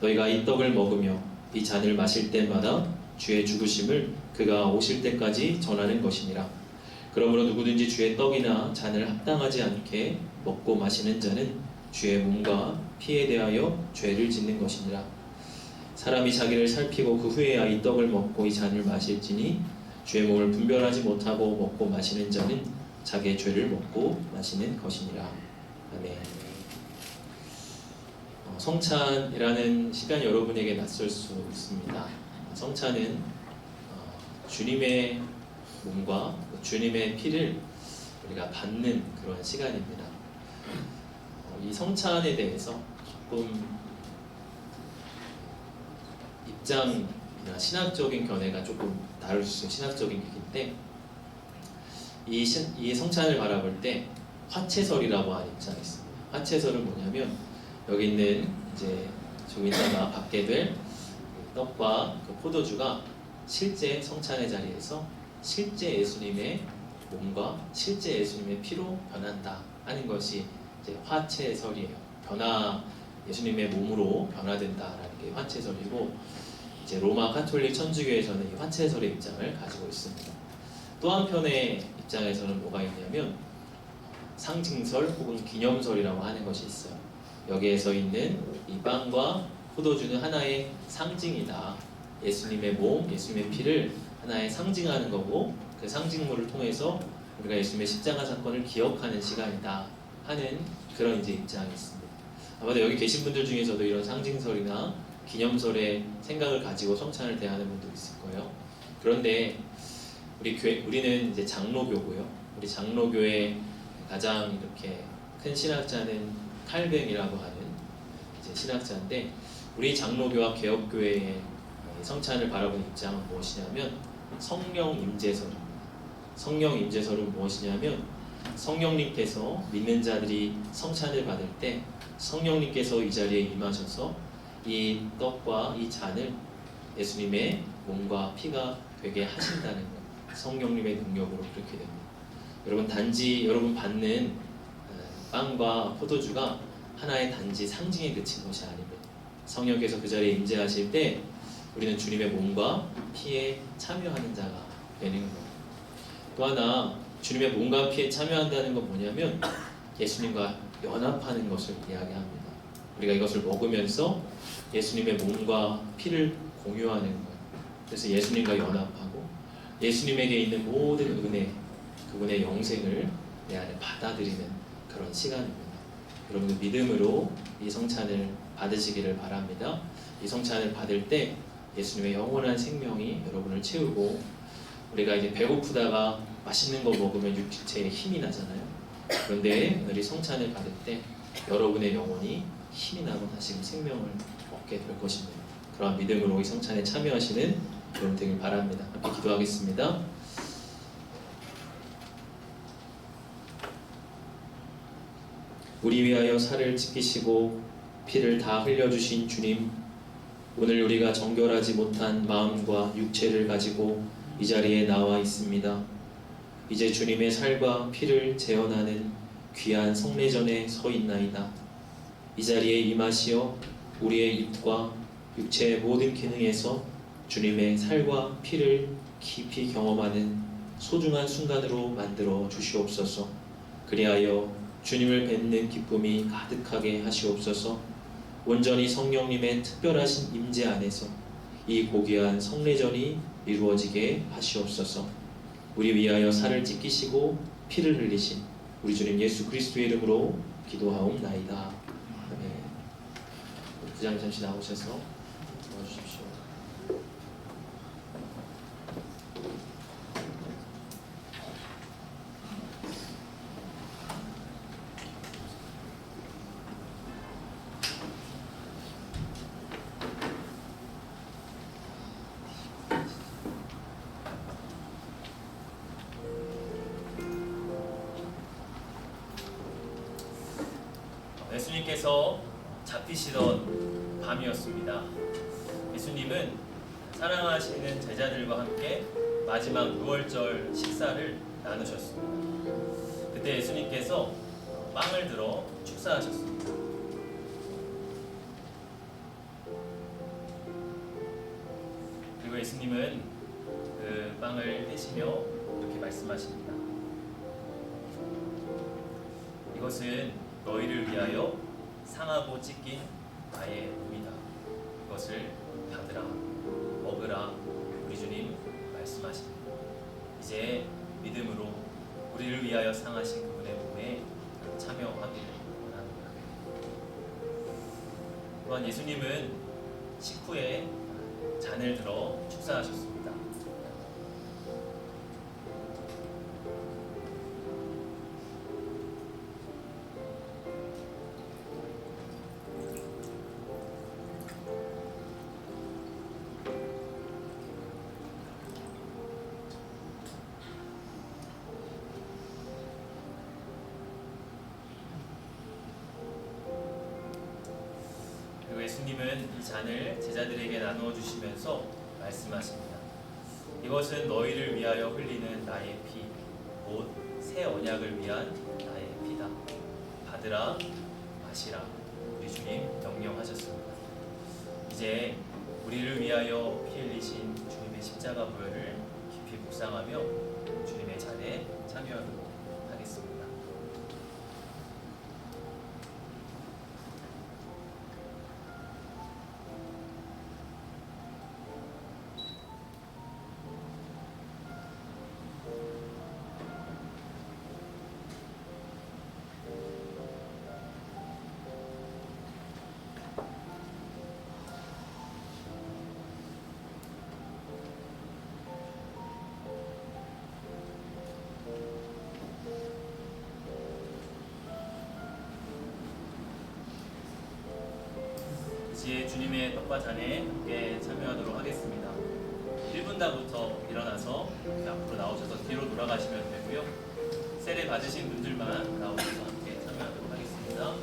너희가 이 떡을 먹으며 이 잔을 마실 때마다 주의 죽으심을 그가 오실 때까지 전하는 것이니라. 그러므로 누구든지 주의 떡이나 잔을 합당하지 않게 먹고 마시는 자는 주의 몸과 피에 대하여 죄를 짓는 것이니라. 사람이 자기를 살피고 그 후에야 이 떡을 먹고 이 잔을 마실지니 주의 몸을 분별하지 못하고 먹고 마시는 자는 자기의 죄를 먹고 마시는 것이니라. 아멘. 성찬이라는 시간이 여러분에게 낯설 수 있습니다. 성찬은 주님의 몸과 주님의 피를 우리가 받는 그런 시간입니다. 이 성찬에 대해서 조금 입장이나 신학적인 견해가 조금 다를 수 있는 신학적인 얘기인데 이 성찬을 바라볼 때 화채설이라고 하는 입장이 있습니다. 화채설은 뭐냐면 여기 있는 이제 좀 이따가 받게 될 떡과 그 포도주가 실제 성찬의 자리에서 실제 예수님의 몸과 실제 예수님의 피로 변한다 하는 것이 이제 화채설이에요. 예수님의 몸으로 변화된다라는 게 화채설이고, 이제 로마 가톨릭 천주교에서는 이 화채설의 입장을 가지고 있습니다. 또 한편의 입장에서는 뭐가 있냐면 상징설 혹은 기념설이라고 하는 것이 있어요. 여기에서 있는 이 빵과 포도주는 하나의 상징이다. 예수님의 몸, 예수님의 피를 하나의 상징하는 거고, 그 상징물을 통해서 우리가 예수님의 십자가 사건을 기억하는 시간이다 하는 그런 이제 입장이 있습니다. 아마도 여기 계신 분들 중에서도 이런 상징설이나 기념설의 생각을 가지고 성찬을 대하는 분도 있을 거예요. 그런데 우리는 이제 장로교고요. 우리 장로교의 가장 이렇게 큰 신학자는 칼뱅이라고 하는 이제 신학자인데, 우리 장로교와 개혁교회의 성찬을 바라보는 입장은 무엇이냐면 성령 임재설입니다. 성령 임재설은 무엇이냐면 성령님께서 믿는 자들이 성찬을 받을 때 성령님께서 이 자리에 임하셔서 이 떡과 이 잔을 예수님의 몸과 피가 되게 하신다는 것, 성령님의 능력으로 그렇게 됩니다. 여러분, 단지 여러분 받는 빵과 포도주가 하나의 단지 상징에 그친 것이 아닙니다. 성령께서 그 자리에 임재하실 때 우리는 주님의 몸과 피에 참여하는 자가 되는 거예요. 또 하나, 주님의 몸과 피에 참여한다는 건 뭐냐면 예수님과 연합하는 것을 이야기합니다. 우리가 이것을 먹으면서 예수님의 몸과 피를 공유하는 거예요. 그래서 예수님과 연합하고 예수님에게 있는 모든 은혜, 그분의 영생을 내 안에 받아들이는 그런 시간입니다. 여러분들 믿음으로 이 성찬을 받으시기를 바랍니다. 이 성찬을 받을 때 예수님의 영원한 생명이 여러분을 채우고, 우리가 이제 배고프다가 맛있는 거 먹으면 육체에 힘이 나잖아요. 그런데 오늘 이 성찬을 받을 때 여러분의 영혼이 힘이 나고 다시 생명을 얻게 될 것입니다. 그러한 믿음으로 이 성찬에 참여하시는 여러분 되길 바랍니다. 함께 기도하겠습니다. 우리 위하여 살을 찢기시고 피를 다 흘려주신 주님, 오늘 우리가 정결하지 못한 마음과 육체를 가지고 이 자리에 나와 있습니다. 이제 주님의 살과 피를 재현하는 귀한 성례전에 서 있나이다. 이 자리에 임하시어 우리의 입과 육체의 모든 기능에서 주님의 살과 피를 깊이 경험하는 소중한 순간으로 만들어 주시옵소서. 그리하여 주님을 뵙는 기쁨이 가득하게 하시옵소서. 온전히 성령님의 특별하신 임재 안에서 이 고귀한 성례전이 이루어지게 하시옵소서. 우리 위하여 살을 찢기시고 피를 흘리신 우리 주님 예수 그리스도의 이름으로 기도하옵나이다. 아멘. 부장님 잠시 나오셔서 도와주십시오. 예수님께서 잡히시던 밤이었습니다. 예수님은 사랑하시는 제자들과 함께 마지막 유월절 식사를 나누셨습니다. 그때 예수님께서 빵을 들어 축사하셨습니다. 그리고 예수님은 그 빵을 떼시며 이렇게 말씀하십니다. 이것은 너희를 위하여 상하고 찢긴 나의 몸이다. 이것을 받으라, 먹으라. 우리 주님 말씀하십니다. 이제 믿음으로 우리를 위하여 상하신 그분의 몸에 참여하기를 원합니다. 또한 예수님은 식후에 잔을 들어 축사하셨습니다. 예수님은 이 잔을 제자들에게 나누어 주시면서 말씀하십니다. 이것은 너희를 위하여 흘리는 나의 피, 곧 새 언약을 위한 나의 피다. 받으라, 마시라. 우리 주님 명령하셨습니다. 이제 우리를 위하여 피 흘리신 주님의 십자가 보혈을 깊이 묵상하며 주님의 잔에 참여하도록 하겠습니다. 이제 주님의 떡과 잔에 함께 참여하도록 하겠습니다. 1분다부터 일어나서 앞으로 나오셔서 뒤로 돌아가시면 되고요. 세례 받으신 분들만 나오셔서 함께 참여하도록 하겠습니다.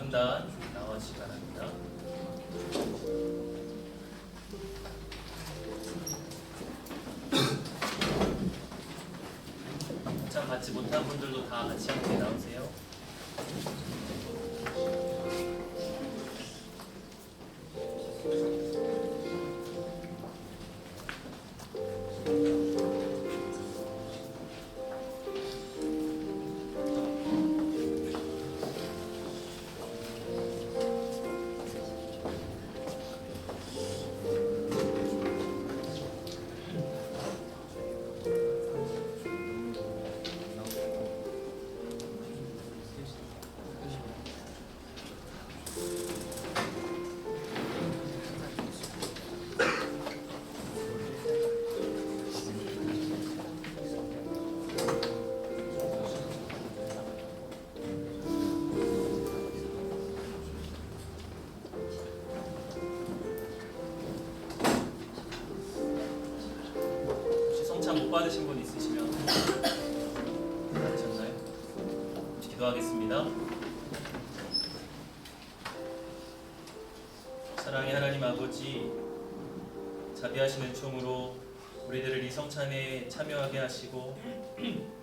본단 나와주시기 바랍니다. 참 받지 못한 분들도 다 같이 함께 나오세요. 혹시 성찬 못 받으신 분 있으시면 받으셨나요? 기도하겠습니다. 사랑의 하나님 아버지, 자비하시는 총으로 우리들을 이 성찬에 참여하게 하시고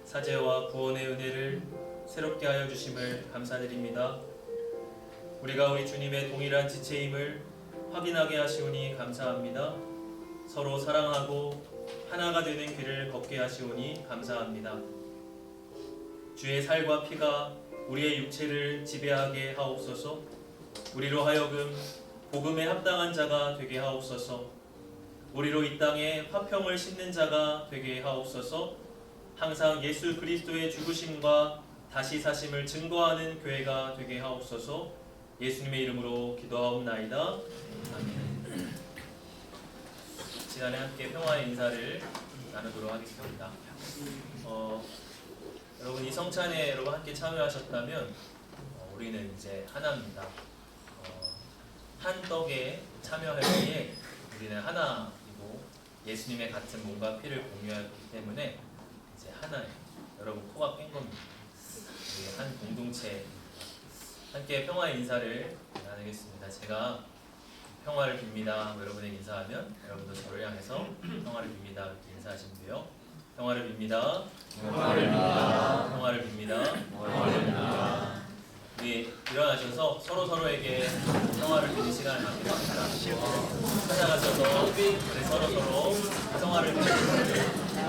사죄와 구원의 은혜를 새롭게 하여 주심을 감사드립니다. 우리가 우리 주님의 동일한 지체임을 확인하게 하시오니 감사합니다. 서로 사랑하고 하나가 되는 길을 걷게 하시오니 감사합니다. 주의 살과 피가 우리의 육체를 지배하게 하옵소서. 우리로 하여금 복음에 합당한 자가 되게 하옵소서. 우리로 이 땅에 화평을 심는 자가 되게 하옵소서. 항상 예수 그리스도의 죽으심과 다시 사심을 증거하는 교회가 되게 하옵소서. 예수님의 이름으로 기도하옵나이다. 아멘. 시간에 함께 평화의 인사를 나누도록 하겠습니다. 여러분 이 성찬에 여러분 함께 참여하셨다면 우리는 이제 하나입니다. 한 떡에 참여할 때에 우리는 하나이고 예수님의 같은 몸과 피를 공유하기 때문에 이제 하나예요. 여러분 코가 낀 겁니다. 우리 한 공동체 함께 평화의 인사를 나누겠습니다. 제가 평화를 빕니다. 여러분에게 인사하면 여러분도 저를 향해서 평화를 빕니다. 이렇게 인사하시면 돼요. 평화를 빕니다. 평화를 빕니다. 평화를 빕니다. 평화를 빕니다. 우리 일어나셔서 서로에게 평화를 비는 시간을 갖겠습니다. 찾아가셔서 우리 서로 평화를 비는 찾아가서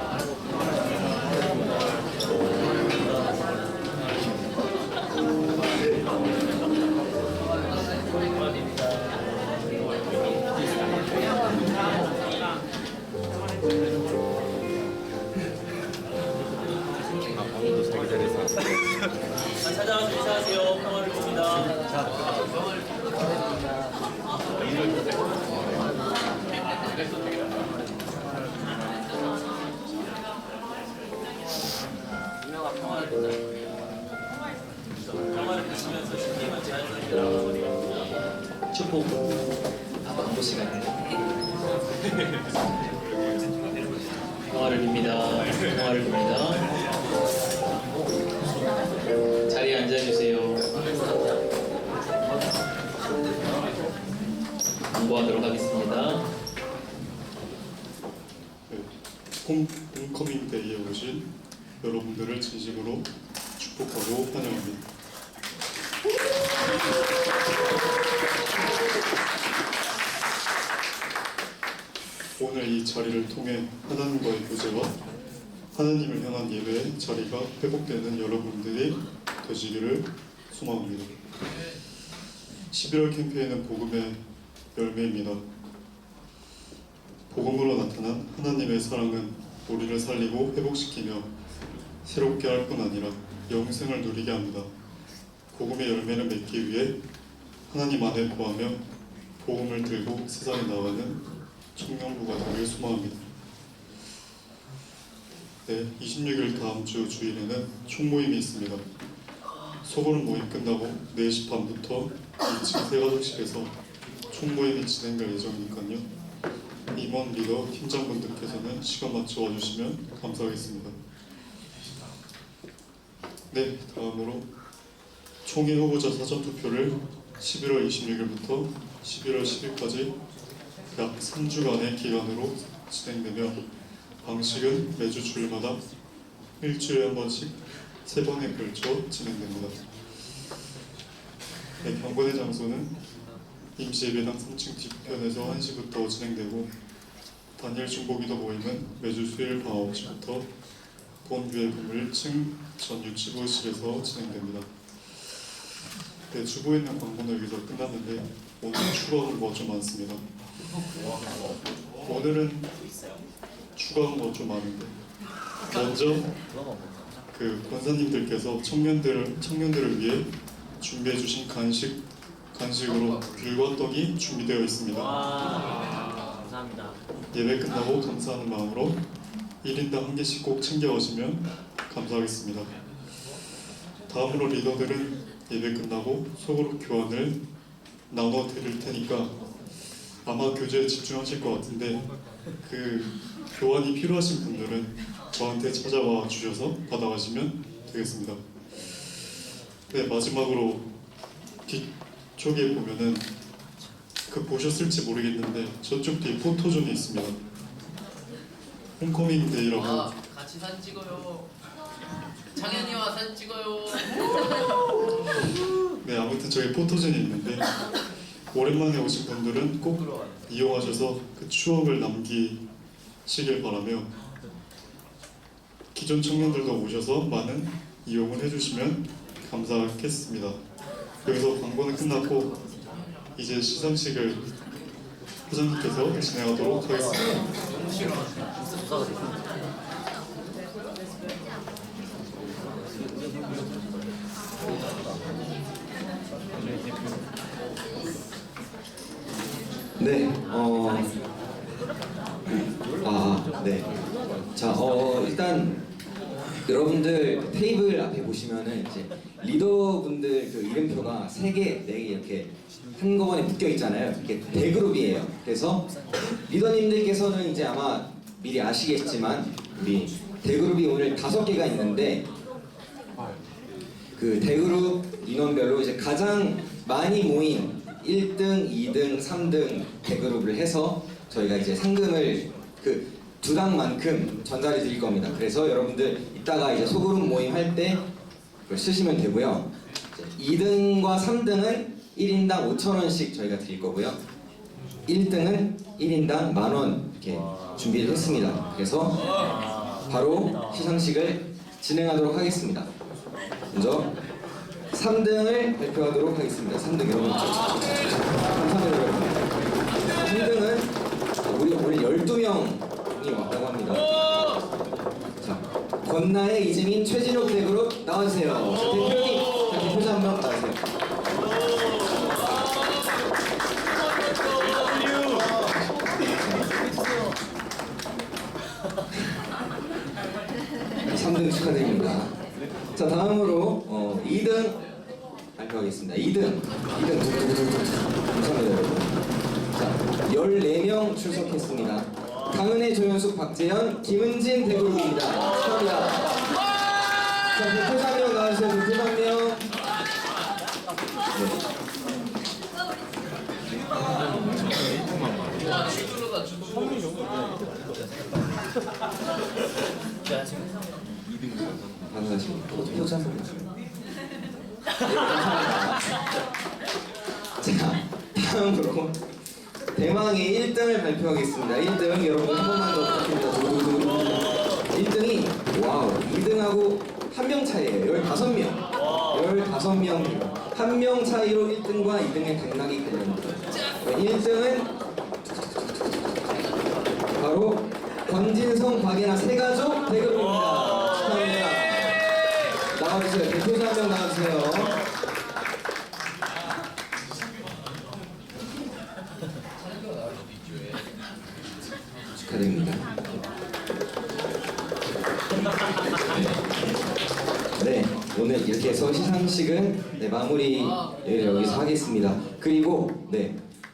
인사하세요. 평화를 빕니다. 평화를 비시면서 신님은 자연스럽게 나오거든요. 축복 안보 시간에 평화를 빕니다. 평화를 빕니다. 자리에 앉아주세요. 공부하도록 하겠습니다. 홈커밍 데이에 오신 여러분들을 진심으로 축복하고 환영합니다. 오늘 이 자리를 통해 하나님과의 교제와 하나님을 향한 예배의 자리가 회복되는 여러분들이 되시기를 소망합니다. 11월 캠페인은 복음의 열매입니다. 복음으로 나타난 하나님의 사랑은 우리를 살리고 회복시키며 새롭게 할 뿐 아니라 영생을 누리게 합니다. 복음의 열매를 맺기 위해 하나님 안에 거하며 복음을 들고 세상에 나가는 청년부가 되길 소망합니다. 네, 26일 다음 주 주일에는 총모임이 있습니다. 소그룹 모임 끝나고 4시 반부터 2층 세가족실에서 총모임이 진행될 예정이니까요. 임원 리더 팀장분들께서는 시간 맞춰 와주시면 감사하겠습니다. 네, 다음으로 총회 후보자 사전투표를 11월 26일부터 11월 10일까지 약 3주간의 기간으로 진행되며 방식은 매주 주일마다 일주일에 한 번씩 3번에 걸쳐 진행됩니다. 네, 경건의 장소는 임시예배당 3층 뒤편에서 1시부터 진행되고 단일 중보기도 모임은 매주 수요일 밤 9시부터 본교회 건물 1층 전 유치부실에서 진행됩니다. 네, 주보에 있는 광고는 여기서 끝났는데 오늘 추가한 거 좀 많습니다. 오늘은 추가한 거 좀 많은데 먼저 그 권사님들께서 청년들을 위해 준비해 주신 간식으로 귤과 떡이 준비되어 있습니다. 감사합니다. 예배 끝나고 감사하는 마음으로 1인당 한 개씩 꼭 챙겨가시면 감사하겠습니다. 다음으로 리더들은 예배 끝나고 소그룹 교환을 나눠 드릴 테니까 아마 교제에 집중하실 것 같은데 그 교환이 필요하신 분들은 저한테 찾아와 주셔서 받아가시면 되겠습니다. 네, 마지막으로 뒤쪽에 보면은 그 보셨을지 모르겠는데 저쪽 뒤에 포토존이 있습니다. 홈커밍 데이라고. 같이 사진 찍어요. 장현이와 사진 찍어요. 네, 아무튼 저기 포토존이 있는데 오랜만에 오신 분들은 꼭 이용하셔서 그 추억을 남기시길 바라며 기존 청년들도 오셔서 많은 이용을 해주시면 감사하겠습니다. 여기서 광고는 끝났고 이제 시상식을 회장님께서 진행하도록 하겠습니다. 네, 네. 자, 일단 여러분들 테이블 앞에 보시면은 이제 리더분들 그 이름표가 3개, 4개 이렇게 한꺼번에 묶여 있잖아요. 이게 대그룹이에요. 그래서 리더님들께서는 이제 아마 미리 아시겠지만 우리 대그룹이 오늘 5개가 있는데 그 대그룹 인원별로 이제 가장 많이 모인 1등, 2등, 3등 대그룹을 해서 저희가 이제 상금을 그 두당만큼 전달해 드릴 겁니다. 그래서 여러분들 이따가 이제 소그룹 모임 할 때 그걸 쓰시면 되고요. 2등과 3등은 1인당 5,000원씩 저희가 드릴 거고요. 1등은 1인당 10,000원 이렇게 준비를 했습니다. 그래서 바로 시상식을 진행하도록 하겠습니다. 먼저 3등을 발표하도록 하겠습니다. 3등 여러분 감사합니다. 여러분 3등은 우리 오늘 12명이 왔다고 합니다. 자, 권나의 이재민 최진욱 대그룹 나와주세요. 자, 대표님, 자, 대표자 한번 나와주세요. 3등 축하드립니다. 자, 다음으로 2등 발표하겠습니다. 2등 감사합니다 여러분. 자, 14명 출석했습니다. 강은혜, 조현숙, 박재현, 김은진 대그룹입니다. 축하합니다. 자, 대표자 한 명 나와주세요. 대표자 한 명. 와, 주도로다, 주도로. 감사합니다. 포토 한 번. 자, 다음으로 대망의 1등을 발표하겠습니다. 1등 여러분 한 번만 더 부탁드립니다. 1등이 와우 2등하고 1명 차이에요. 15명. 15명. 1명 차이로 1등과 2등의 당락이 갈립니다. 1등은 바로 권진성, 박예나 세가족 대그룹입니다. 축하합니다. 나와주세요. 대표자 한 명 나와주세요. 축하드립니다. 네, 오늘 이렇게 해서 시상식은 마무리를 여기서 하겠습니다. 그리고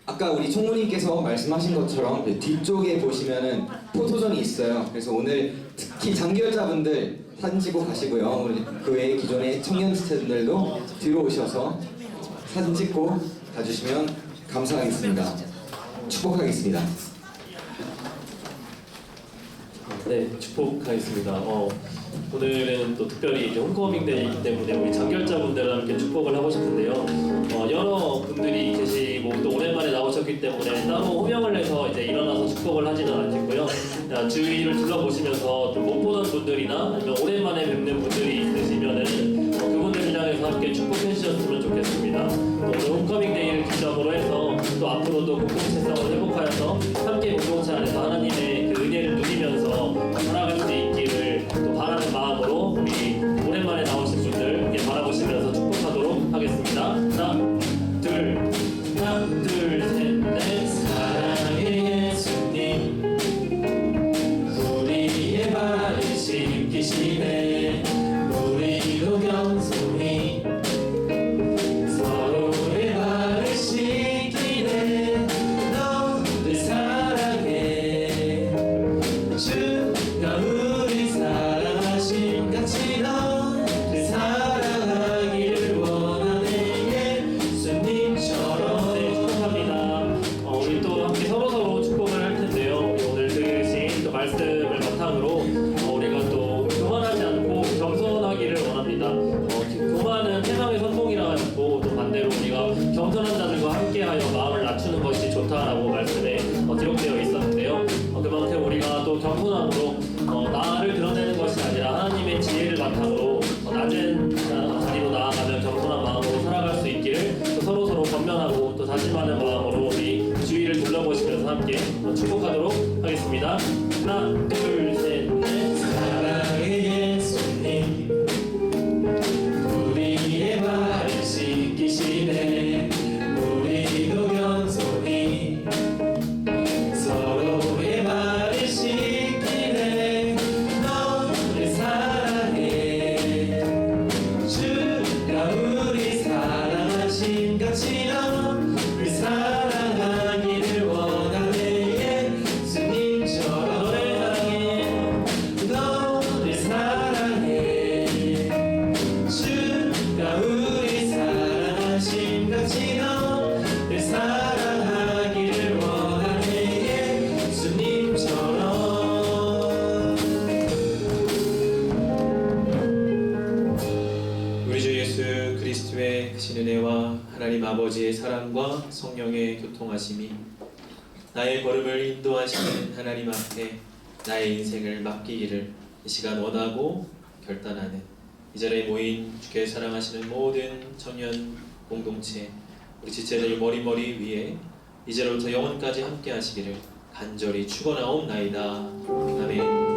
아까 우리 총무님께서 말씀하신 것처럼 뒤쪽에 보시면은 포토존이 있어요. 그래서 오늘 특히 장기열자분들 사진 찍고 가시고요. 우리 그 외에 기존의 청년 스태프들도 뒤로 오셔서 사진 찍고 가주시면 감사하겠습니다. 축복하겠습니다. 네, 축복하겠습니다. 오늘은 또 특별히 이제 홈커밍 데이이기 때문에 우리 장결자분들과 함께 축복을 하고 싶은데요. 여러 분들이 계시고 또 오랜만에 나오셨기 때문에 따로 호명을 해서 이제 일어나서 축복을 하지는 않겠고요. 주위를 둘러보시면서 좀 못 보던 분들이나 아니면 오랜만에 뵙는 분들이 있으시면은 그분들을 향해서 함께 축복해 주셨으면 좋겠습니다. 오늘 홈커밍 데이를 기점으로 해서 또 앞으로도 공동체성을 회복하여서 함께 공동체 안에서 하나님의 그 은혜를 누리면서 살아갈 수 있기를 또 바라는 마음으로 우리 오랜만에 나오신 분들 이렇게 바라보시면서 축복하도록 하겠습니다. 하나, 둘, 셋, 넷. 사랑의 예수님, 우리의 발을 씻기시네. 우리도 겸손히 서로의 발을 씻기네. 너를 사랑해. 주가 우리 사랑하신 같이 너를 사랑하기를 원하네. 예수님처럼. 네, 축복합니다. 우리 또 함께 서로서로 축복을 할 텐데요. 우리 오늘 들으신 또 말씀을 바탕으로 우리가 또 교만하지 않고 겸손하기를 원합니다. 교만은 태망의 선봉이라 했고 또 반대로 우리가 겸손한 자들과 함께하여 마음을 낮추는 것이 좋다라고 말씀에 기록되어 있었는데요. 그만큼 우리가 또 겸손함으로 나를 드러내는 것이 아니라 하나님의 지혜를 바탕으로 낮은 자리로 나아가면 겸손한 마음으로 살아갈 수 있기를 또 서로서로 건면하고 또 다짐하는 마음으로 우리 주위를 둘러보시면서 함께 축복하도록 하겠습니다. 하나, 둘, 셋, 넷. 사랑의 예수님, 우리의 발을 씻기시네. 우리도 겸손히 서로의 발을 씻기네. 너를 사랑해. 주가 우리 사랑하신 같이 너를 사랑하기를 원하네. 예수님처럼 너를 사랑해. 너를 사랑해. 주가 우리 사랑하신 같이 너를 사랑하기를 원하네. 예수님처럼. 우리 주 예수 그리스도의 크신 은혜와 하나님 아버지의 사랑과 성령의 교통하심이 나의 걸음을 인도하시는 하나님 앞에 나의 인생을 맡기기를 이 시간 원하고 결단하는 이 자리에 모인 주께 사랑하시는 모든 청년 공동체 우리 지체들 머리 위에 이제로부터 영원까지 함께 하시기를 간절히 축원하옵나이다. 아멘.